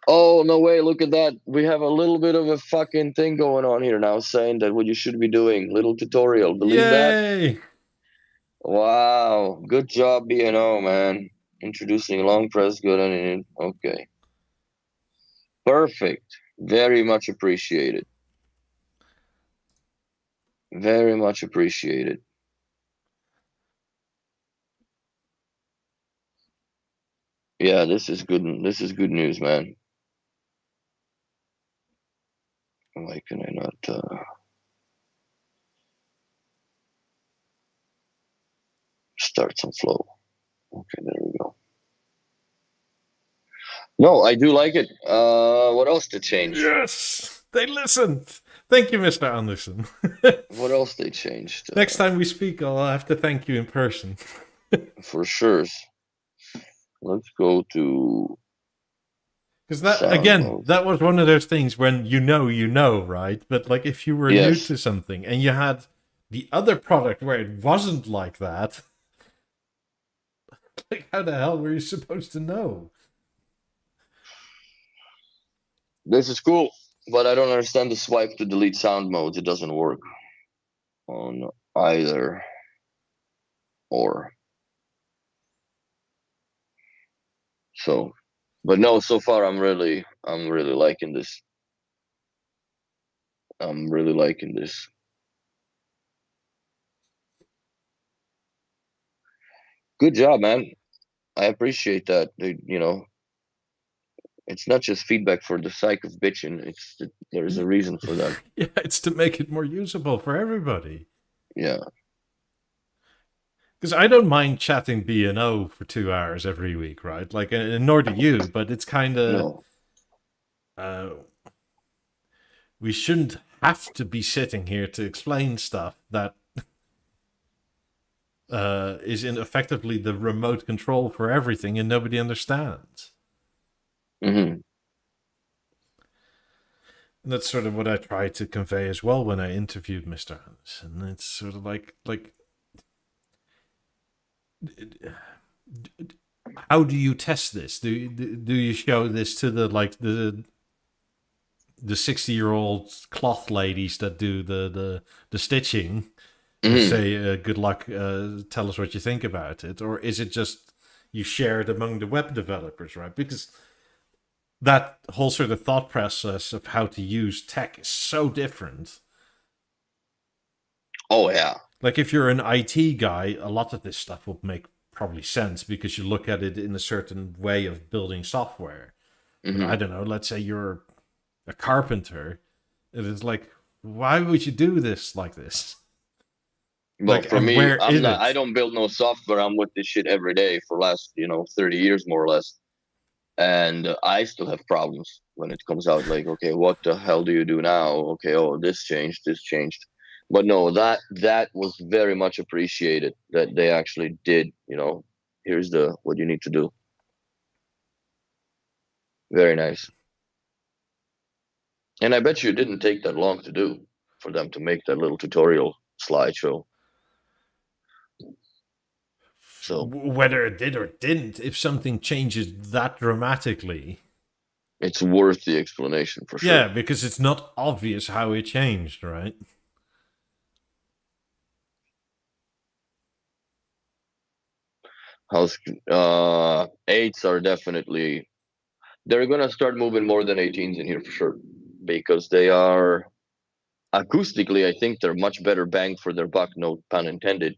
Oh, no way. Look at that. We have a little bit of a fucking thing going on here now saying that what you should be doing. Little tutorial. Believe that? Yay! Wow. Good job, BNO, man. Introducing long press. Good on it. Okay. Perfect. Very much appreciated. Very much appreciated. Yeah, this is good. This is good news, man. Why can I not? Start some flow. Okay, there we go. No, I do like it. What else to change? Yes! They listened! Thank you, Mr. Anderson. What else they changed? Next time we speak, I'll have to thank you in person. For sure. Let's go to... Because that, again, mode. that was one of those things when you know, right? But like if you were new to something and you had the other product where it wasn't like that, like how the hell were you supposed to know? This is cool, but I don't understand the swipe to delete sound modes. It doesn't work on either or. So, but no, so far I'm really liking this. I'm really liking this. Good job, man. I appreciate that. You know, it's not just feedback for the sake of bitching. It's there's a reason for that. Yeah, it's to make it more usable for everybody. Yeah. Because I don't mind chatting B&O for 2 hours every week, right? Like, and nor do you, but it's kind of... No. We shouldn't have to be sitting here to explain stuff that is in effectively the remote control for everything and nobody understands. Mm-hmm. And that's sort of what I tried to convey as well when I interviewed Mr. Anderson. It's sort of like how do you test this? Do you show this to the 60-year-old cloth ladies that do the stitching? Mm-hmm. And say good luck, tell us what you think about it, or is it just you share it among the web developers, right? Because that whole sort of thought process of how to use tech is so different. Oh yeah. Like if you're an IT guy, a lot of this stuff will make probably sense because you look at it in a certain way of building software. Mm-hmm. But I don't know, let's say you're a carpenter. It is like, why would you do this like this? Well, like, for me, I don't build no software. I'm with this shit every day for last 30 years more or less, and I still have problems when it comes out. Like, okay, what the hell do you do now? Okay, oh, this changed. But no, that was very much appreciated that they actually did. Here's what you need to do. Very nice. And I bet you it didn't take that long to do for them to make that little tutorial slideshow. So whether it did or didn't, if something changes that dramatically, it's worth the explanation for sure. Yeah, because it's not obvious how it changed, right? House 8s are definitely, they're gonna start moving more than 18s in here for sure, because they are acoustically, I think they're much better bang for their buck, no pun intended.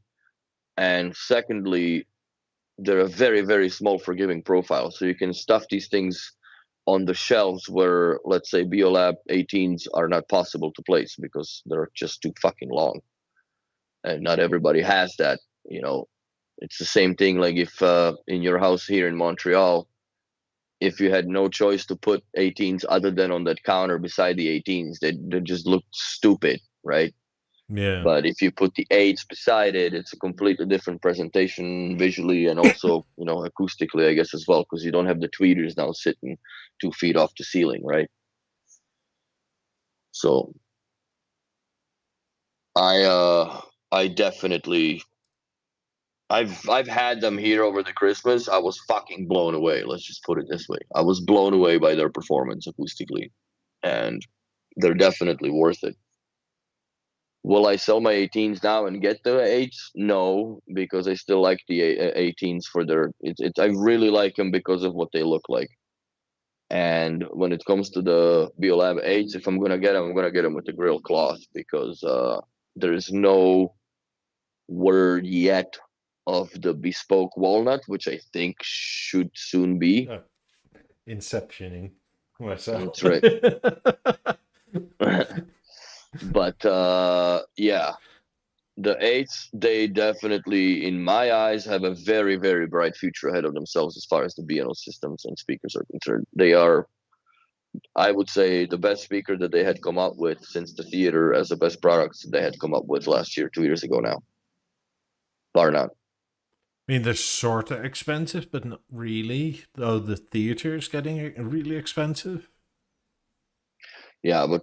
And secondly, they're a very, very small forgiving profile. So you can stuff these things on the shelves where, let's say, BioLab 18s are not possible to place because they're just too fucking long. And not everybody has that, It's the same thing like if in your house here in Montreal, if you had no choice to put 18s other than on that counter beside the 18s, they just look stupid, right? Yeah. But if you put the 8s beside it, it's a completely different presentation visually and also, acoustically, I guess, as well, because you don't have the tweeters now sitting 2 feet off the ceiling, right? So I definitely I've had them here over the Christmas. I was fucking blown away. Let's just put it this way. I was blown away by their performance acoustically, and they're definitely worth it. Will I sell my 18s now and get the 8s? No, because I still like the 18s for their. I really like them because of what they look like. And when it comes to the BioLab 8s, if I'm gonna get them, I'm gonna get them with the grill cloth because there is no word yet of the bespoke walnut, which I think should soon be. Inceptioning myself. That's right. But yeah, the 8s, they definitely, in my eyes, have a very, very bright future ahead of themselves as far as the B&O systems and speakers are concerned. They are, I would say, the best speaker that they had come up with since the theater as the best products they had come up with last year, 2 years ago now. Bar none. I mean, they're sort of expensive, but not really. Though the theater's getting really expensive. Yeah, but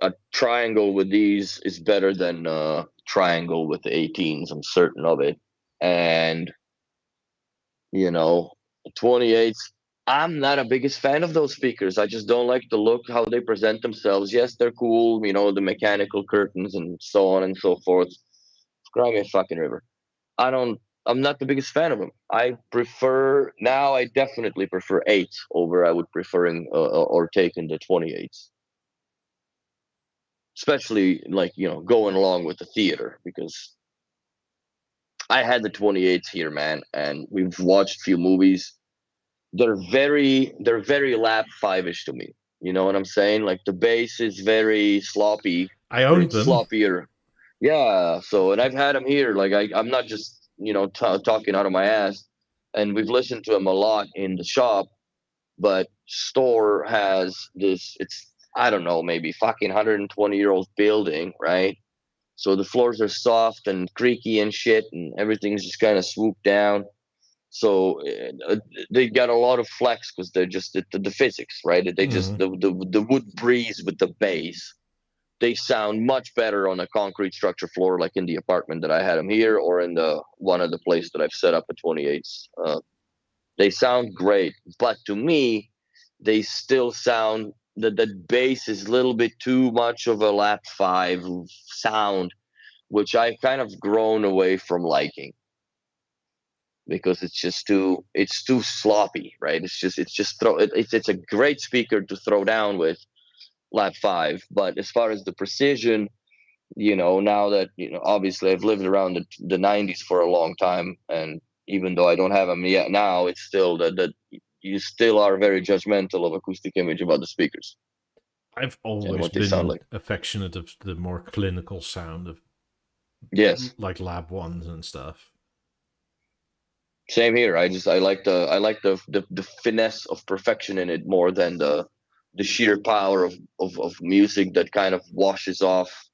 a triangle with these is better than a triangle with the 18s. I'm certain of it. And 28s. I'm not a biggest fan of those speakers. I just don't like the look, how they present themselves. Yes, they're cool. The mechanical curtains and so on and so forth. Cry me a fucking river. I'm not the biggest fan of them. I definitely prefer 8s over I would preferring or taking the 28s. Especially like, going along with the theater, because I had the 28s here, man, and we've watched a few movies. They're very lap 5ish to me. You know what I'm saying? Like the bass is very sloppy, I or owned it's them. sloppier. Yeah, so, and I've had them here. Like I'm not just talking out of my ass. And we've listened to them a lot in the shop, but store has this. It's, I don't know, maybe fucking 120-year-old building, right? So the floors are soft and creaky and shit, and everything's just kind of swooped down. So they got a lot of flex because they're just the physics, right? They just Mm. the wood breeze with the bass. They sound much better on a concrete structure floor, like in the apartment that I had them here, or in the one of the place that I've set up at 28s. They sound great, but to me, they still sound that bass is a little bit too much of a lap 5 sound, which I've kind of grown away from liking, because it's too sloppy, right? It's a great speaker to throw down with lap 5, but as far as the precision, now that obviously I've lived around the 90s for a long time, and even though I don't have them yet now, it's still that you still are very judgmental of acoustic image about the speakers I've and always what they sound been like. affectionate of the more clinical sound of Yes, like lab ones and stuff. same here. I like the finesse of perfection in it more than the sheer power of music that kind of washes off,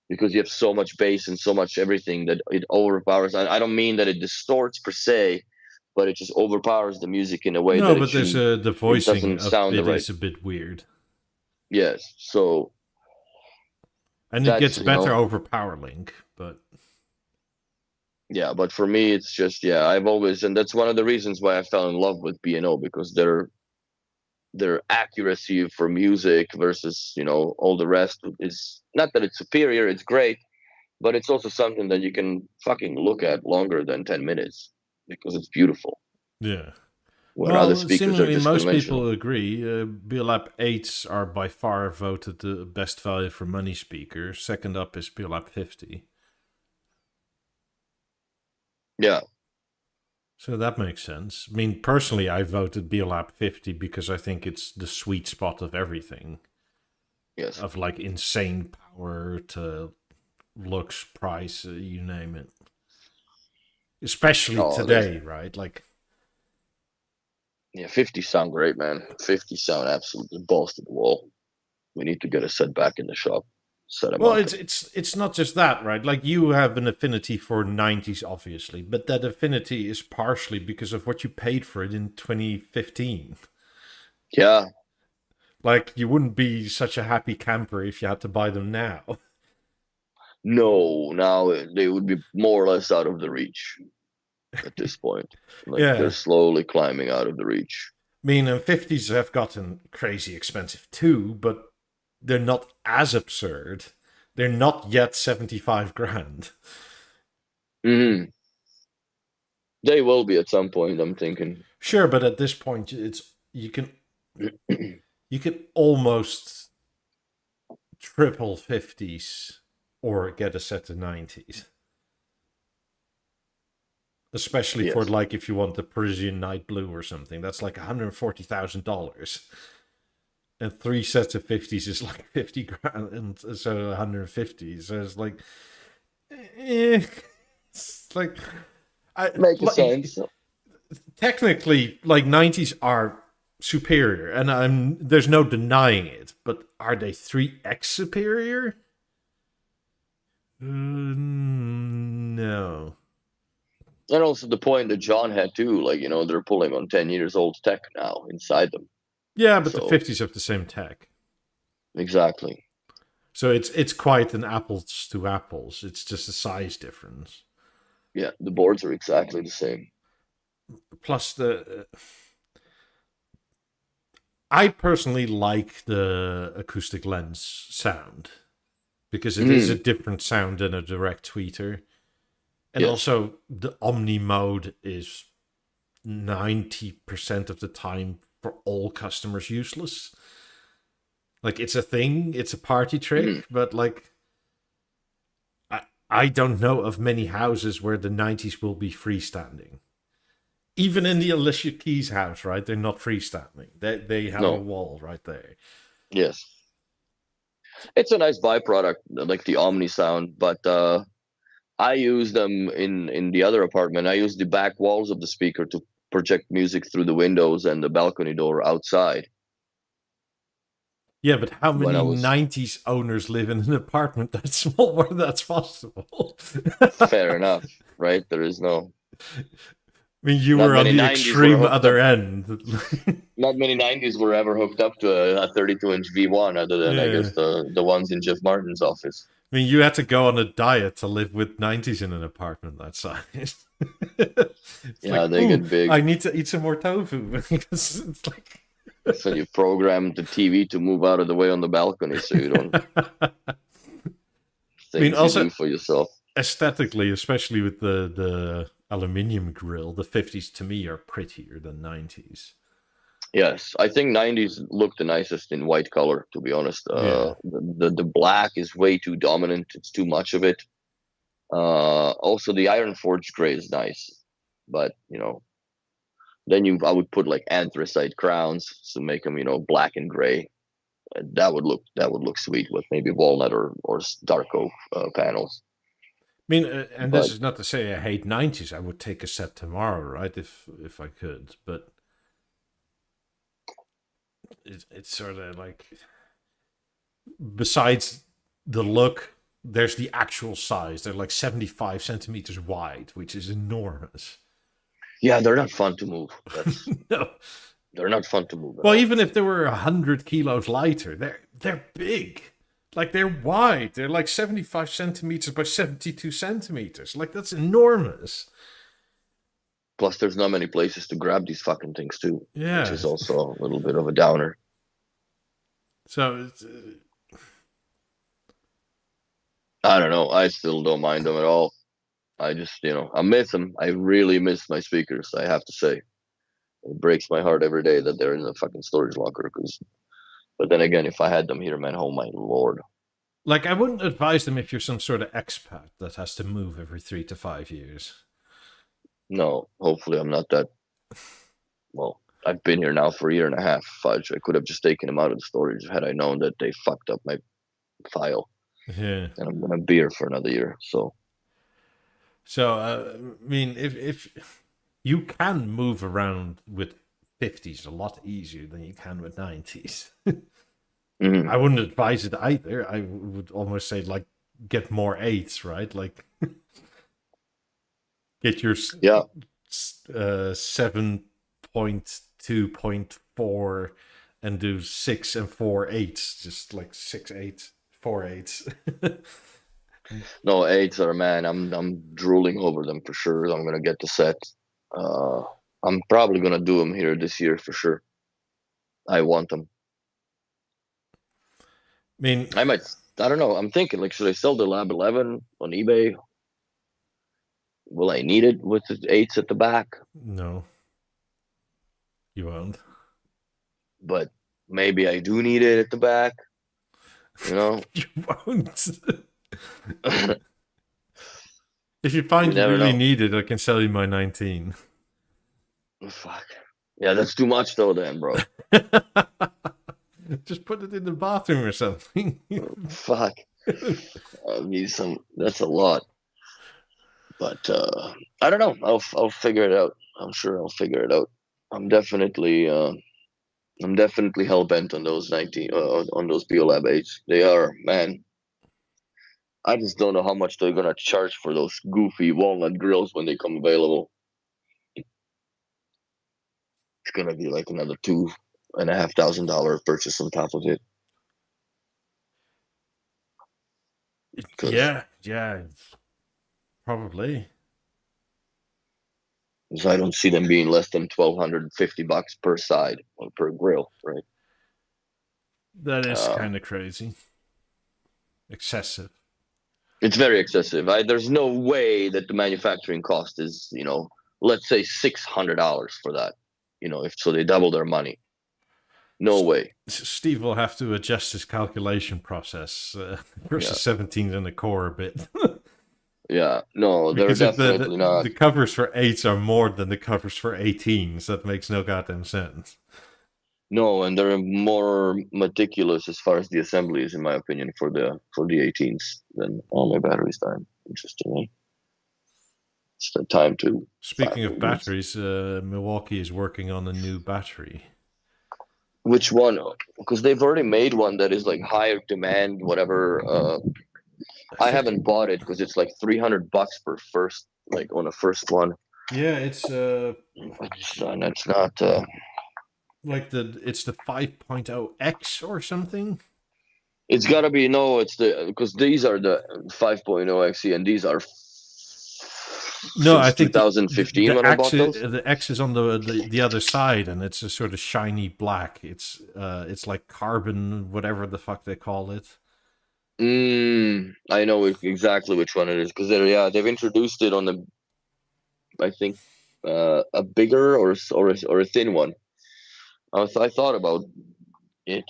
because you have so much bass and so much everything that it overpowers. I don't mean that it distorts per se, but it just overpowers the music in a way No, that it but there's shouldn't. the It voicing doesn't of sound the it right. is a bit weird, Yes, so and it that's gets better over Power Link. But yeah. But for me, it's just, yeah. I've always, and that's one of the reasons why I fell in love with B&O, because their accuracy for music versus all the rest is not that it's superior. It's great, but it's also something that you can fucking look at longer than 10 minutes because it's beautiful. yeah, Where other well, speakers are seemingly just most conventional. people agree. BeoLab 8s are by far voted the best value for money speaker. Second up is BeoLab 50. Yeah. So that makes sense. I mean, personally, I voted BeoLab 50 because I think it's the sweet spot of everything. Yes. Of like insane power to looks, price, you name it. Especially Oh, there's today, right? Like, yeah. 50 sound great, man. 50 sound absolutely balls to the wall. We need to get a set back in the shop set them Well, up. it's not just that, right? Like you have an affinity for 90s, obviously, but that affinity is partially because of what you paid for it in 2015. Yeah, Like you wouldn't be such a happy camper if you had to buy them now. no, now they would be more or less out of the reach at this point. Like they're Yeah. slowly climbing out of the reach. I mean, the 50s have gotten crazy expensive too, but they're not as absurd. They're not yet 75 grand. Hmm. They will be at some point, I'm thinking. Sure, but at this point it's you can almost triple 50s or get a set of 90s. Especially for Yes. like if you want the Parisian night blue or something. That's like $140,000. And 3 sets of 50s is like 50 grand, and so 150. So it's like, it's like, Makes like sense. technically, like 90s are superior, and there's no denying it. But are they 3x superior? No. And also the point that John had too, like, they're pulling on 10 years old tech now inside them. Yeah, but the So 50s have the same tech. exactly. So it's quite an apples to apples. It's just a size difference. Yeah, the boards are exactly the same. Plus I personally like the acoustic lens sound because it is a different sound than a direct tweeter. And Yes. also the Omni mode is 90% of the time for all customers useless. Like it's a thing, it's a party trick, but like I don't know of many houses where the 90s will be freestanding. Even in the Alicia Keys house, right? They're not freestanding. They have a No. wall right there. Yes. It's a nice byproduct, like the Omni sound, but I use them in the other apartment. I use the back walls of the speaker to project music through the windows and the balcony door outside. Yeah, but how When many I was 90s owners live in an apartment that's small where that's possible? fair enough, right? There is no I mean, you not were on many the 90s were extreme hooked up. other end. Not many 90s were ever hooked up to a 32-inch V1, other than I Yeah. guess the ones in Jeff Martin's office. I mean, you had to go on a diet to live with 90s in an apartment that size. It's Yeah, like, they ooh, get big. I need to eat some more tofu. Because it's like. So you program the TV to move out of the way on the balcony so you don't I mean, things you also do for yourself. aesthetically, especially with the aluminium grill, the 50s to me are prettier than 90s. Yes, I think 90s look the nicest in white color, to be honest. Yeah. The black is way too dominant. It's too much of it. Also the iron forged gray is nice, but then I would put like anthracite crowns to make them black and gray. That would look sweet with maybe walnut or dark oak panels. I mean, and this But is not to say I hate 90s. I would take a set tomorrow, right? If I could, but it's sort of like besides the look, there's the actual size. They're like 75 centimeters wide, which is enormous. yeah, they're not fun to move. No. They're not fun to move at Well, all. even if they were 100 kilos lighter, they're big. Like they're wide. They're like 75 centimeters by 72 centimeters. Like that's enormous. Plus, there's not many places to grab these fucking things too, which Yeah. is also a little bit of a downer. So it's, I don't know. I still don't mind them at all. I just, I miss them. I really miss my speakers. I have to say, it breaks my heart every day that they're in the fucking storage locker. But then again, if I had them here, man, oh my lord. like I wouldn't advise them if you're some sort of expat that has to move every 3 to 5 years. No, hopefully I'm not that. Well, I've been here now for a year and a half. Fudge. I could have just taken them out of the storage had I known that they fucked up my file, Yeah. and I'm gonna be here for another year. So So I mean, if you can move around with 50s a lot easier than you can with 90s. I wouldn't advise it either. I would almost say like get more 8s, right? Like get your Yeah. 7.2.4 and do 6 and 4 8s, just like 6 8s, 4 8s. No, 8s are, man. I'm drooling over them for sure. I'm gonna get the set. I'm probably gonna do them here this year for sure. I want them. I mean, I might. I don't know. I'm thinking like, should I sell the Lab 11 on eBay? Will I need it with the 8s at the back? no, you won't. But maybe I do need it at the back. You know. You won't. If you find You you never really know. need it, I can sell you my 19. Fuck. Yeah, that's too much though, then, bro. Just put it in the bathroom or something. Fuck. I need some. That's a lot. But I don't know. I'll figure it out. I'm sure I'll figure it out. I'm definitely hell bent on those 19 on those BioLab 8s. They are, man. I just don't know how much they're gonna charge for those goofy walnut grills when they come available. It's gonna be like another $2,500 purchase on top of it. Yeah, probably. Because I don't see them being less than $1,250 per side or per grill, right? That is kind of crazy. Excessive. It's very excessive. There's no way that the manufacturing cost is, let's say $600 for that. If so, they double their money. No way. Steve will have to adjust his calculation process versus 17 in the core a bit. Yeah, no, they're because definitely not. The covers for 8s are more than the covers for 18s. That makes no goddamn sense. No, and they're more meticulous as far as the assembly is, in my opinion, for the 18s than all my batteries time. Interestingly, it's the time to. Speaking of batteries, Milwaukee is working on a new battery. Which one? Because they've already made one that is like higher demand, whatever. I haven't bought it because it's like $300 per first, like on a first one. Yeah, it's and it's not. Like it's the 5.0X or something. It's gotta be it's because these are the 5.0 XE and these are no, I since think 2015 the when I bought those. The X is on the other side, and it's a sort of shiny black. It's like carbon, whatever the fuck they call it. I know exactly which one it is because they've introduced it on the, I think, a bigger or a thin one. I thought about it.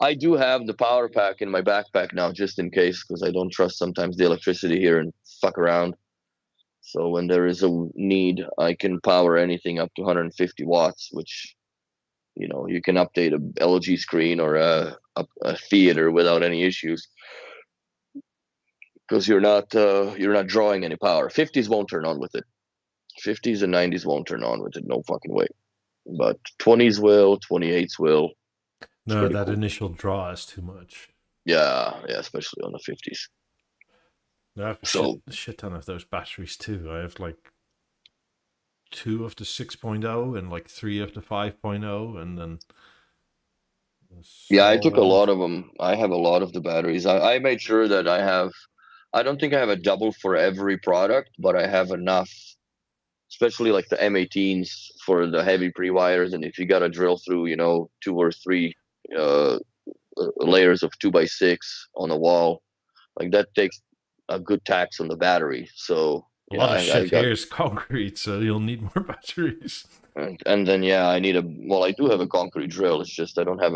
I do have the power pack in my backpack now, just in case, because I don't trust sometimes the electricity here and fuck around. So when there is a need, I can power anything up to 150 watts, which, you can update a LG screen or a theater without any issues, because you're not drawing any power. 50s won't turn on with it. 50s and 90s won't turn on with it. No fucking way. But 20s will, 28s will. No, that cool. initial draw is too much. Yeah, especially on the 50s. I have a shit ton of those batteries too. I have like 2 of the 6.0 and like 3 of the 5.0, and then. Yeah, I took a lot of them. I have a lot of the batteries. I made sure that I don't think I have a double for every product, but I have enough, especially like the M18s for the heavy pre-wires. And if you got to drill through, 2 or 3 layers of 2x6 on a wall, like that takes a good tax on the battery. So a lot of shit here is concrete, so you'll need more batteries. And then I need I do have a concrete drill. It's just I don't have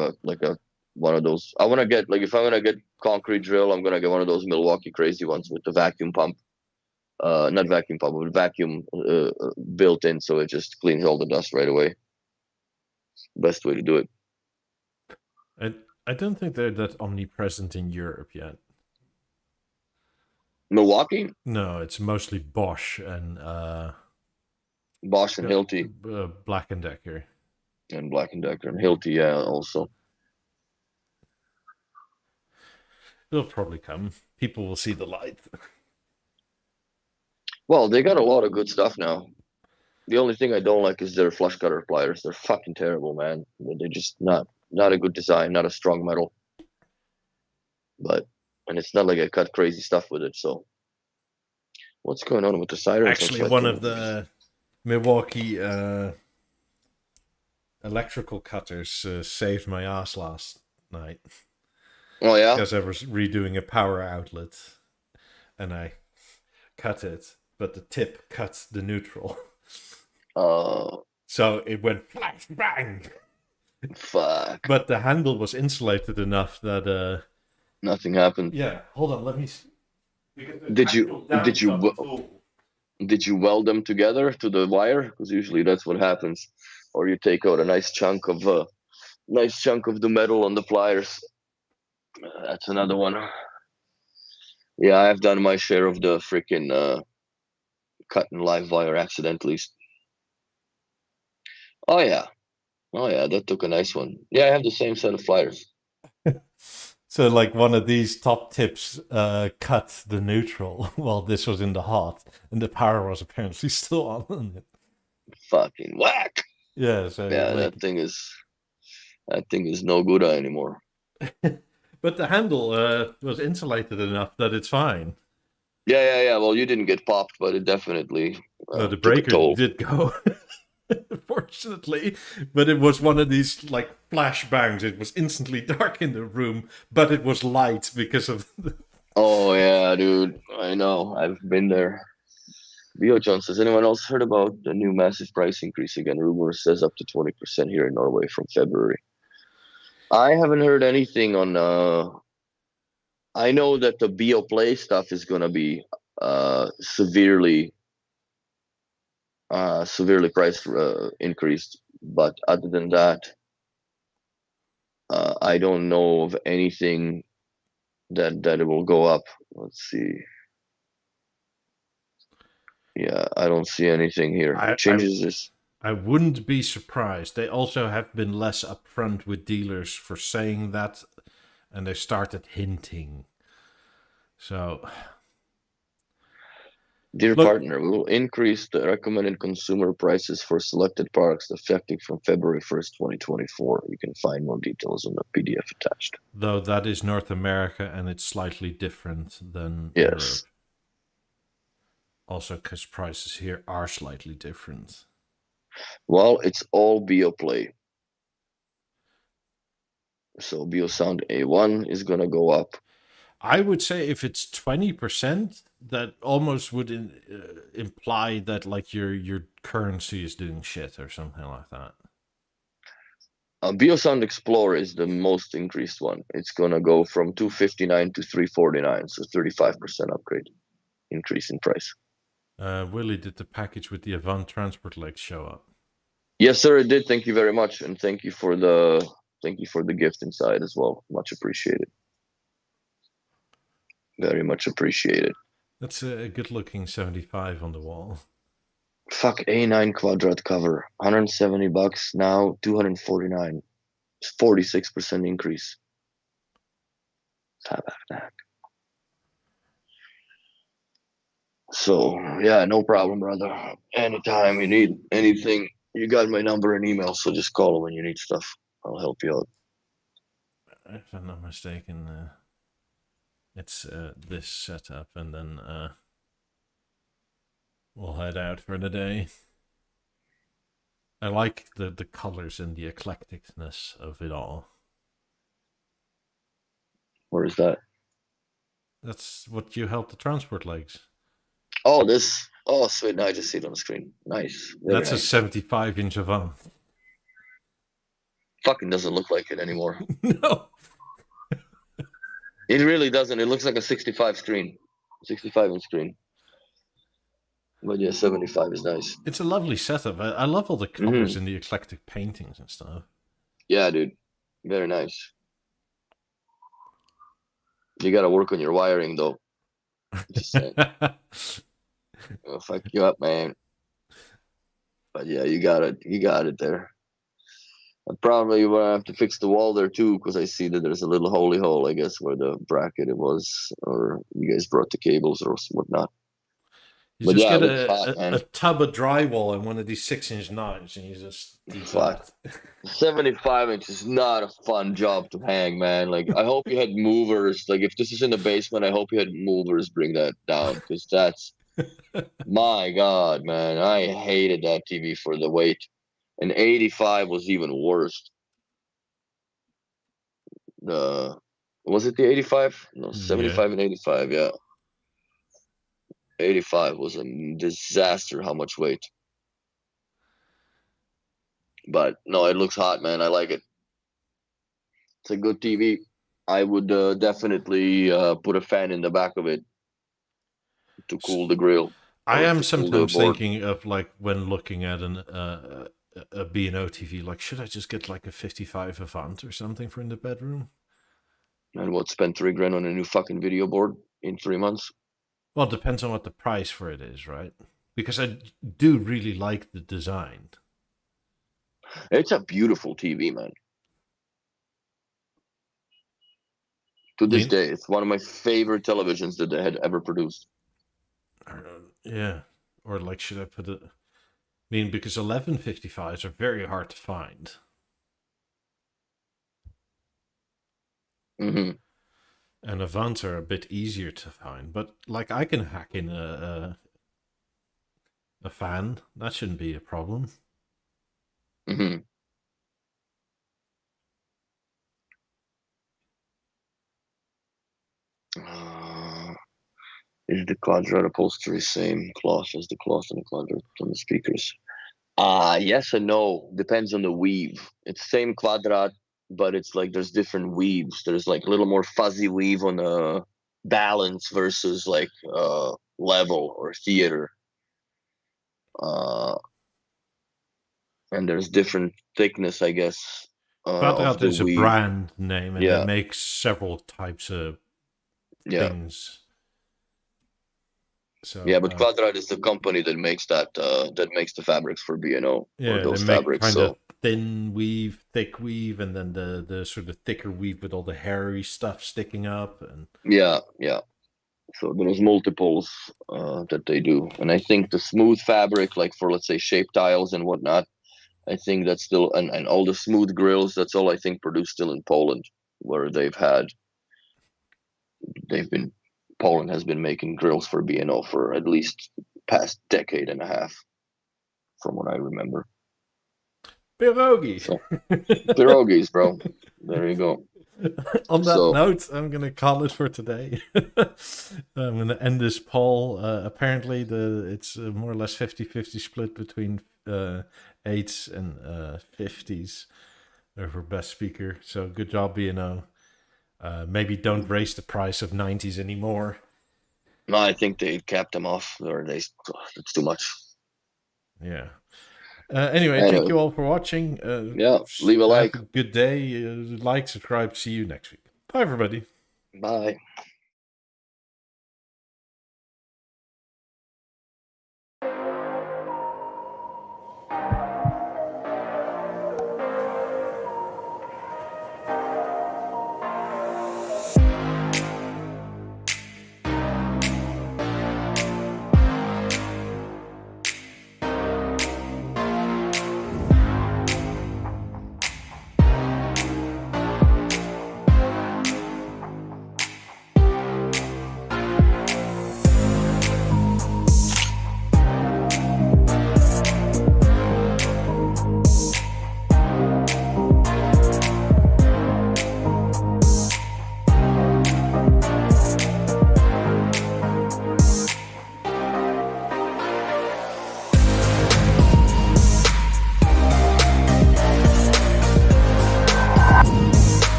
one of those. I want to get, like, if I'm gonna get concrete drill, I'm gonna get one of those Milwaukee crazy ones with the vacuum pump. Not vacuum pump, but vacuum built in, so it just cleans all the dust right away. Best way to do it. I don't think they're that omnipresent in Europe yet. Milwaukee? No, it's mostly Bosch and Hilti. Black & Decker. And Black & Decker and Hilti, also. It'll probably come. People will see the light. Well, they got a lot of good stuff now. The only thing I don't like is their flush cutter pliers. They're fucking terrible, man. They're just not a good design, not a strong metal. And it's not like I cut crazy stuff with it. So, what's going on with the sirens? Actually, one of the Milwaukee electrical cutters saved my ass last night. Oh yeah, because I was redoing a power outlet, and I cut it, but the tip cut the neutral. So it went flash bang. Fuck. But the handle was insulated enough that nothing happened. Yeah, hold on, let me see. Did you weld them together to the wire? Because usually that's what happens. Or you take out a nice chunk of the metal on the pliers. That's another one. Yeah, I've done my share of the freaking cutting live wire accidentally. Oh yeah, that took a nice one. Yeah, I have the same set of pliers. So like one of these top tips cut the neutral while this was in the hot, and the power was apparently still on it. Fucking whack. Yeah, so yeah, like... that thing is no good anymore. But the handle was insulated enough that it's fine. Yeah. Well, you didn't get popped, but it definitely no, the breaker did go. Fortunately, but it was one of these like flash bangs. It was instantly dark in the room, but it was light because of the... Oh yeah, dude, I know, I've been there. BeoTalk, has anyone else heard about the new massive price increase again? Rumor says up to 20% here in Norway from February. I haven't heard anything on I know that the BeoPlay stuff is gonna be severely price increased, but other than that, I don't know of anything that it will go up. Let's see. Yeah, I don't see anything here. I wouldn't be surprised. They also have been less upfront with dealers for saying that, and they started hinting. So... Dear partner, we will increase the recommended consumer prices for selected products effective from February 1st, 2024. You can find more details on the PDF attached. Though that is North America, and it's slightly different than Europe. Also, because prices here are slightly different. Well, it's all BeoPlay. So BeoSound A1 is going to go up. I would say if it's 20%, that almost would imply that like your currency is doing shit or something like that. BeoSound Explorer is the most increased one. It's gonna go from $259 to $349, so 35% upgrade, increase in price. Willie, did the package with the Avant transport legs show up? Yes, sir, it did. Thank you very much, and thank you for the gift inside as well. Much appreciated. Very much appreciated. That's a good-looking 75 on the wall. Fuck, A9 quadrat cover, $170 now, $249. 46% increase. How about that? So yeah, no problem, brother. Anytime you need anything, you got my number and email, so just call when you need stuff. I'll help you out. If I'm not mistaken, it's this setup, and then we'll head out for the day. I like the colors and the eclecticness of it all. Where is that? That's what you help the transport legs. Oh, this. Oh, sweet. Now I just see it on the screen. Nice. That's nice. A 75-inch Avant. Fucking doesn't look like it anymore. No. It really doesn't. It looks like a 65-inch screen. But yeah, 75 is nice. It's a lovely setup. I love all the colors and the eclectic paintings and stuff. Yeah, dude. Very nice. You gotta work on your wiring, though. Just saying. It'll fuck you up, man. But yeah, you got it. You got it there. I probably will have to fix the wall there too, because I see that there's a little holy hole, I guess, where the bracket it was, or you guys brought the cables or whatnot. You But just yeah, it get looks hot, a man. tub of drywall and one of these 6-inch knives, and you just debug Fuck. it. 75 inch is not a fun job to hang, man. Like, I hope you had movers. Like, if this is in the basement, I hope you had movers bring that down, because that's, my God, man. I hated that TV for the weight. And 85 was even worse. The Was it the 85? No, Yeah. 75 and 85, yeah. 85 was a disaster how much weight. But no, it looks hot, man. I like it. It's a good TV. I would definitely put a fan in the back of it to cool the grill I or am to cool the sometimes board. thinking of, like, when looking at a B&O TV, like, should I just get like a 55 Avant or something for in the bedroom? And what, spend 3 grand on a new fucking video board in 3 months? Well, it depends on what the price for it is, right? Because I do really like the design. It's a beautiful TV, man. To I this mean, day, it's one of my favorite televisions that they had ever produced. I don't know, yeah. Or like, should I put it? I mean, because 1155s are very hard to find. Hmm. And Avants are a bit easier to find, but like I can hack in a fan. That shouldn't be a problem. Hmm. Is the quadrat upholstery same cloth as the cloth on the quadrat on the speakers? Yes and no. Depends on the weave. It's same quadrat, but it's like there's different weaves. There's like a little more fuzzy weave on the balance versus like level or theater. Uh, and there's different thickness, I guess, of Quadrat the is a weave. brand name, and they Yeah, make several types of yeah, things. yeah. So But Quadrat is the company that makes the fabrics for B&O or yeah, they those make fabrics. kind of So thin weave, thick weave, and then the sort of thicker weave with all the hairy stuff sticking up. And yeah, yeah. So there's multiples that they do, and I think the smooth fabric, like for let's say shape tiles and whatnot, I think that's still and all the smooth grills. That's all I think produced still in Poland, where they've been Poland has been making grills for B&O for at least past decade and a half, from what I remember. pierogi. So pierogies, bro. There you go. On that So note, I'm gonna call it for today. I'm gonna end this poll. Apparently, it's more or less 50-50 split between 8s and 50s for best speaker. So good job, B&O. Maybe don't raise the price of 90s anymore. no, I think they capped them off, or they it's too much. Yeah. Anyway, thank Anyway, you all for watching. yeah, leave a Have like. a good day. Like, subscribe. See you next week. Bye, everybody. Bye.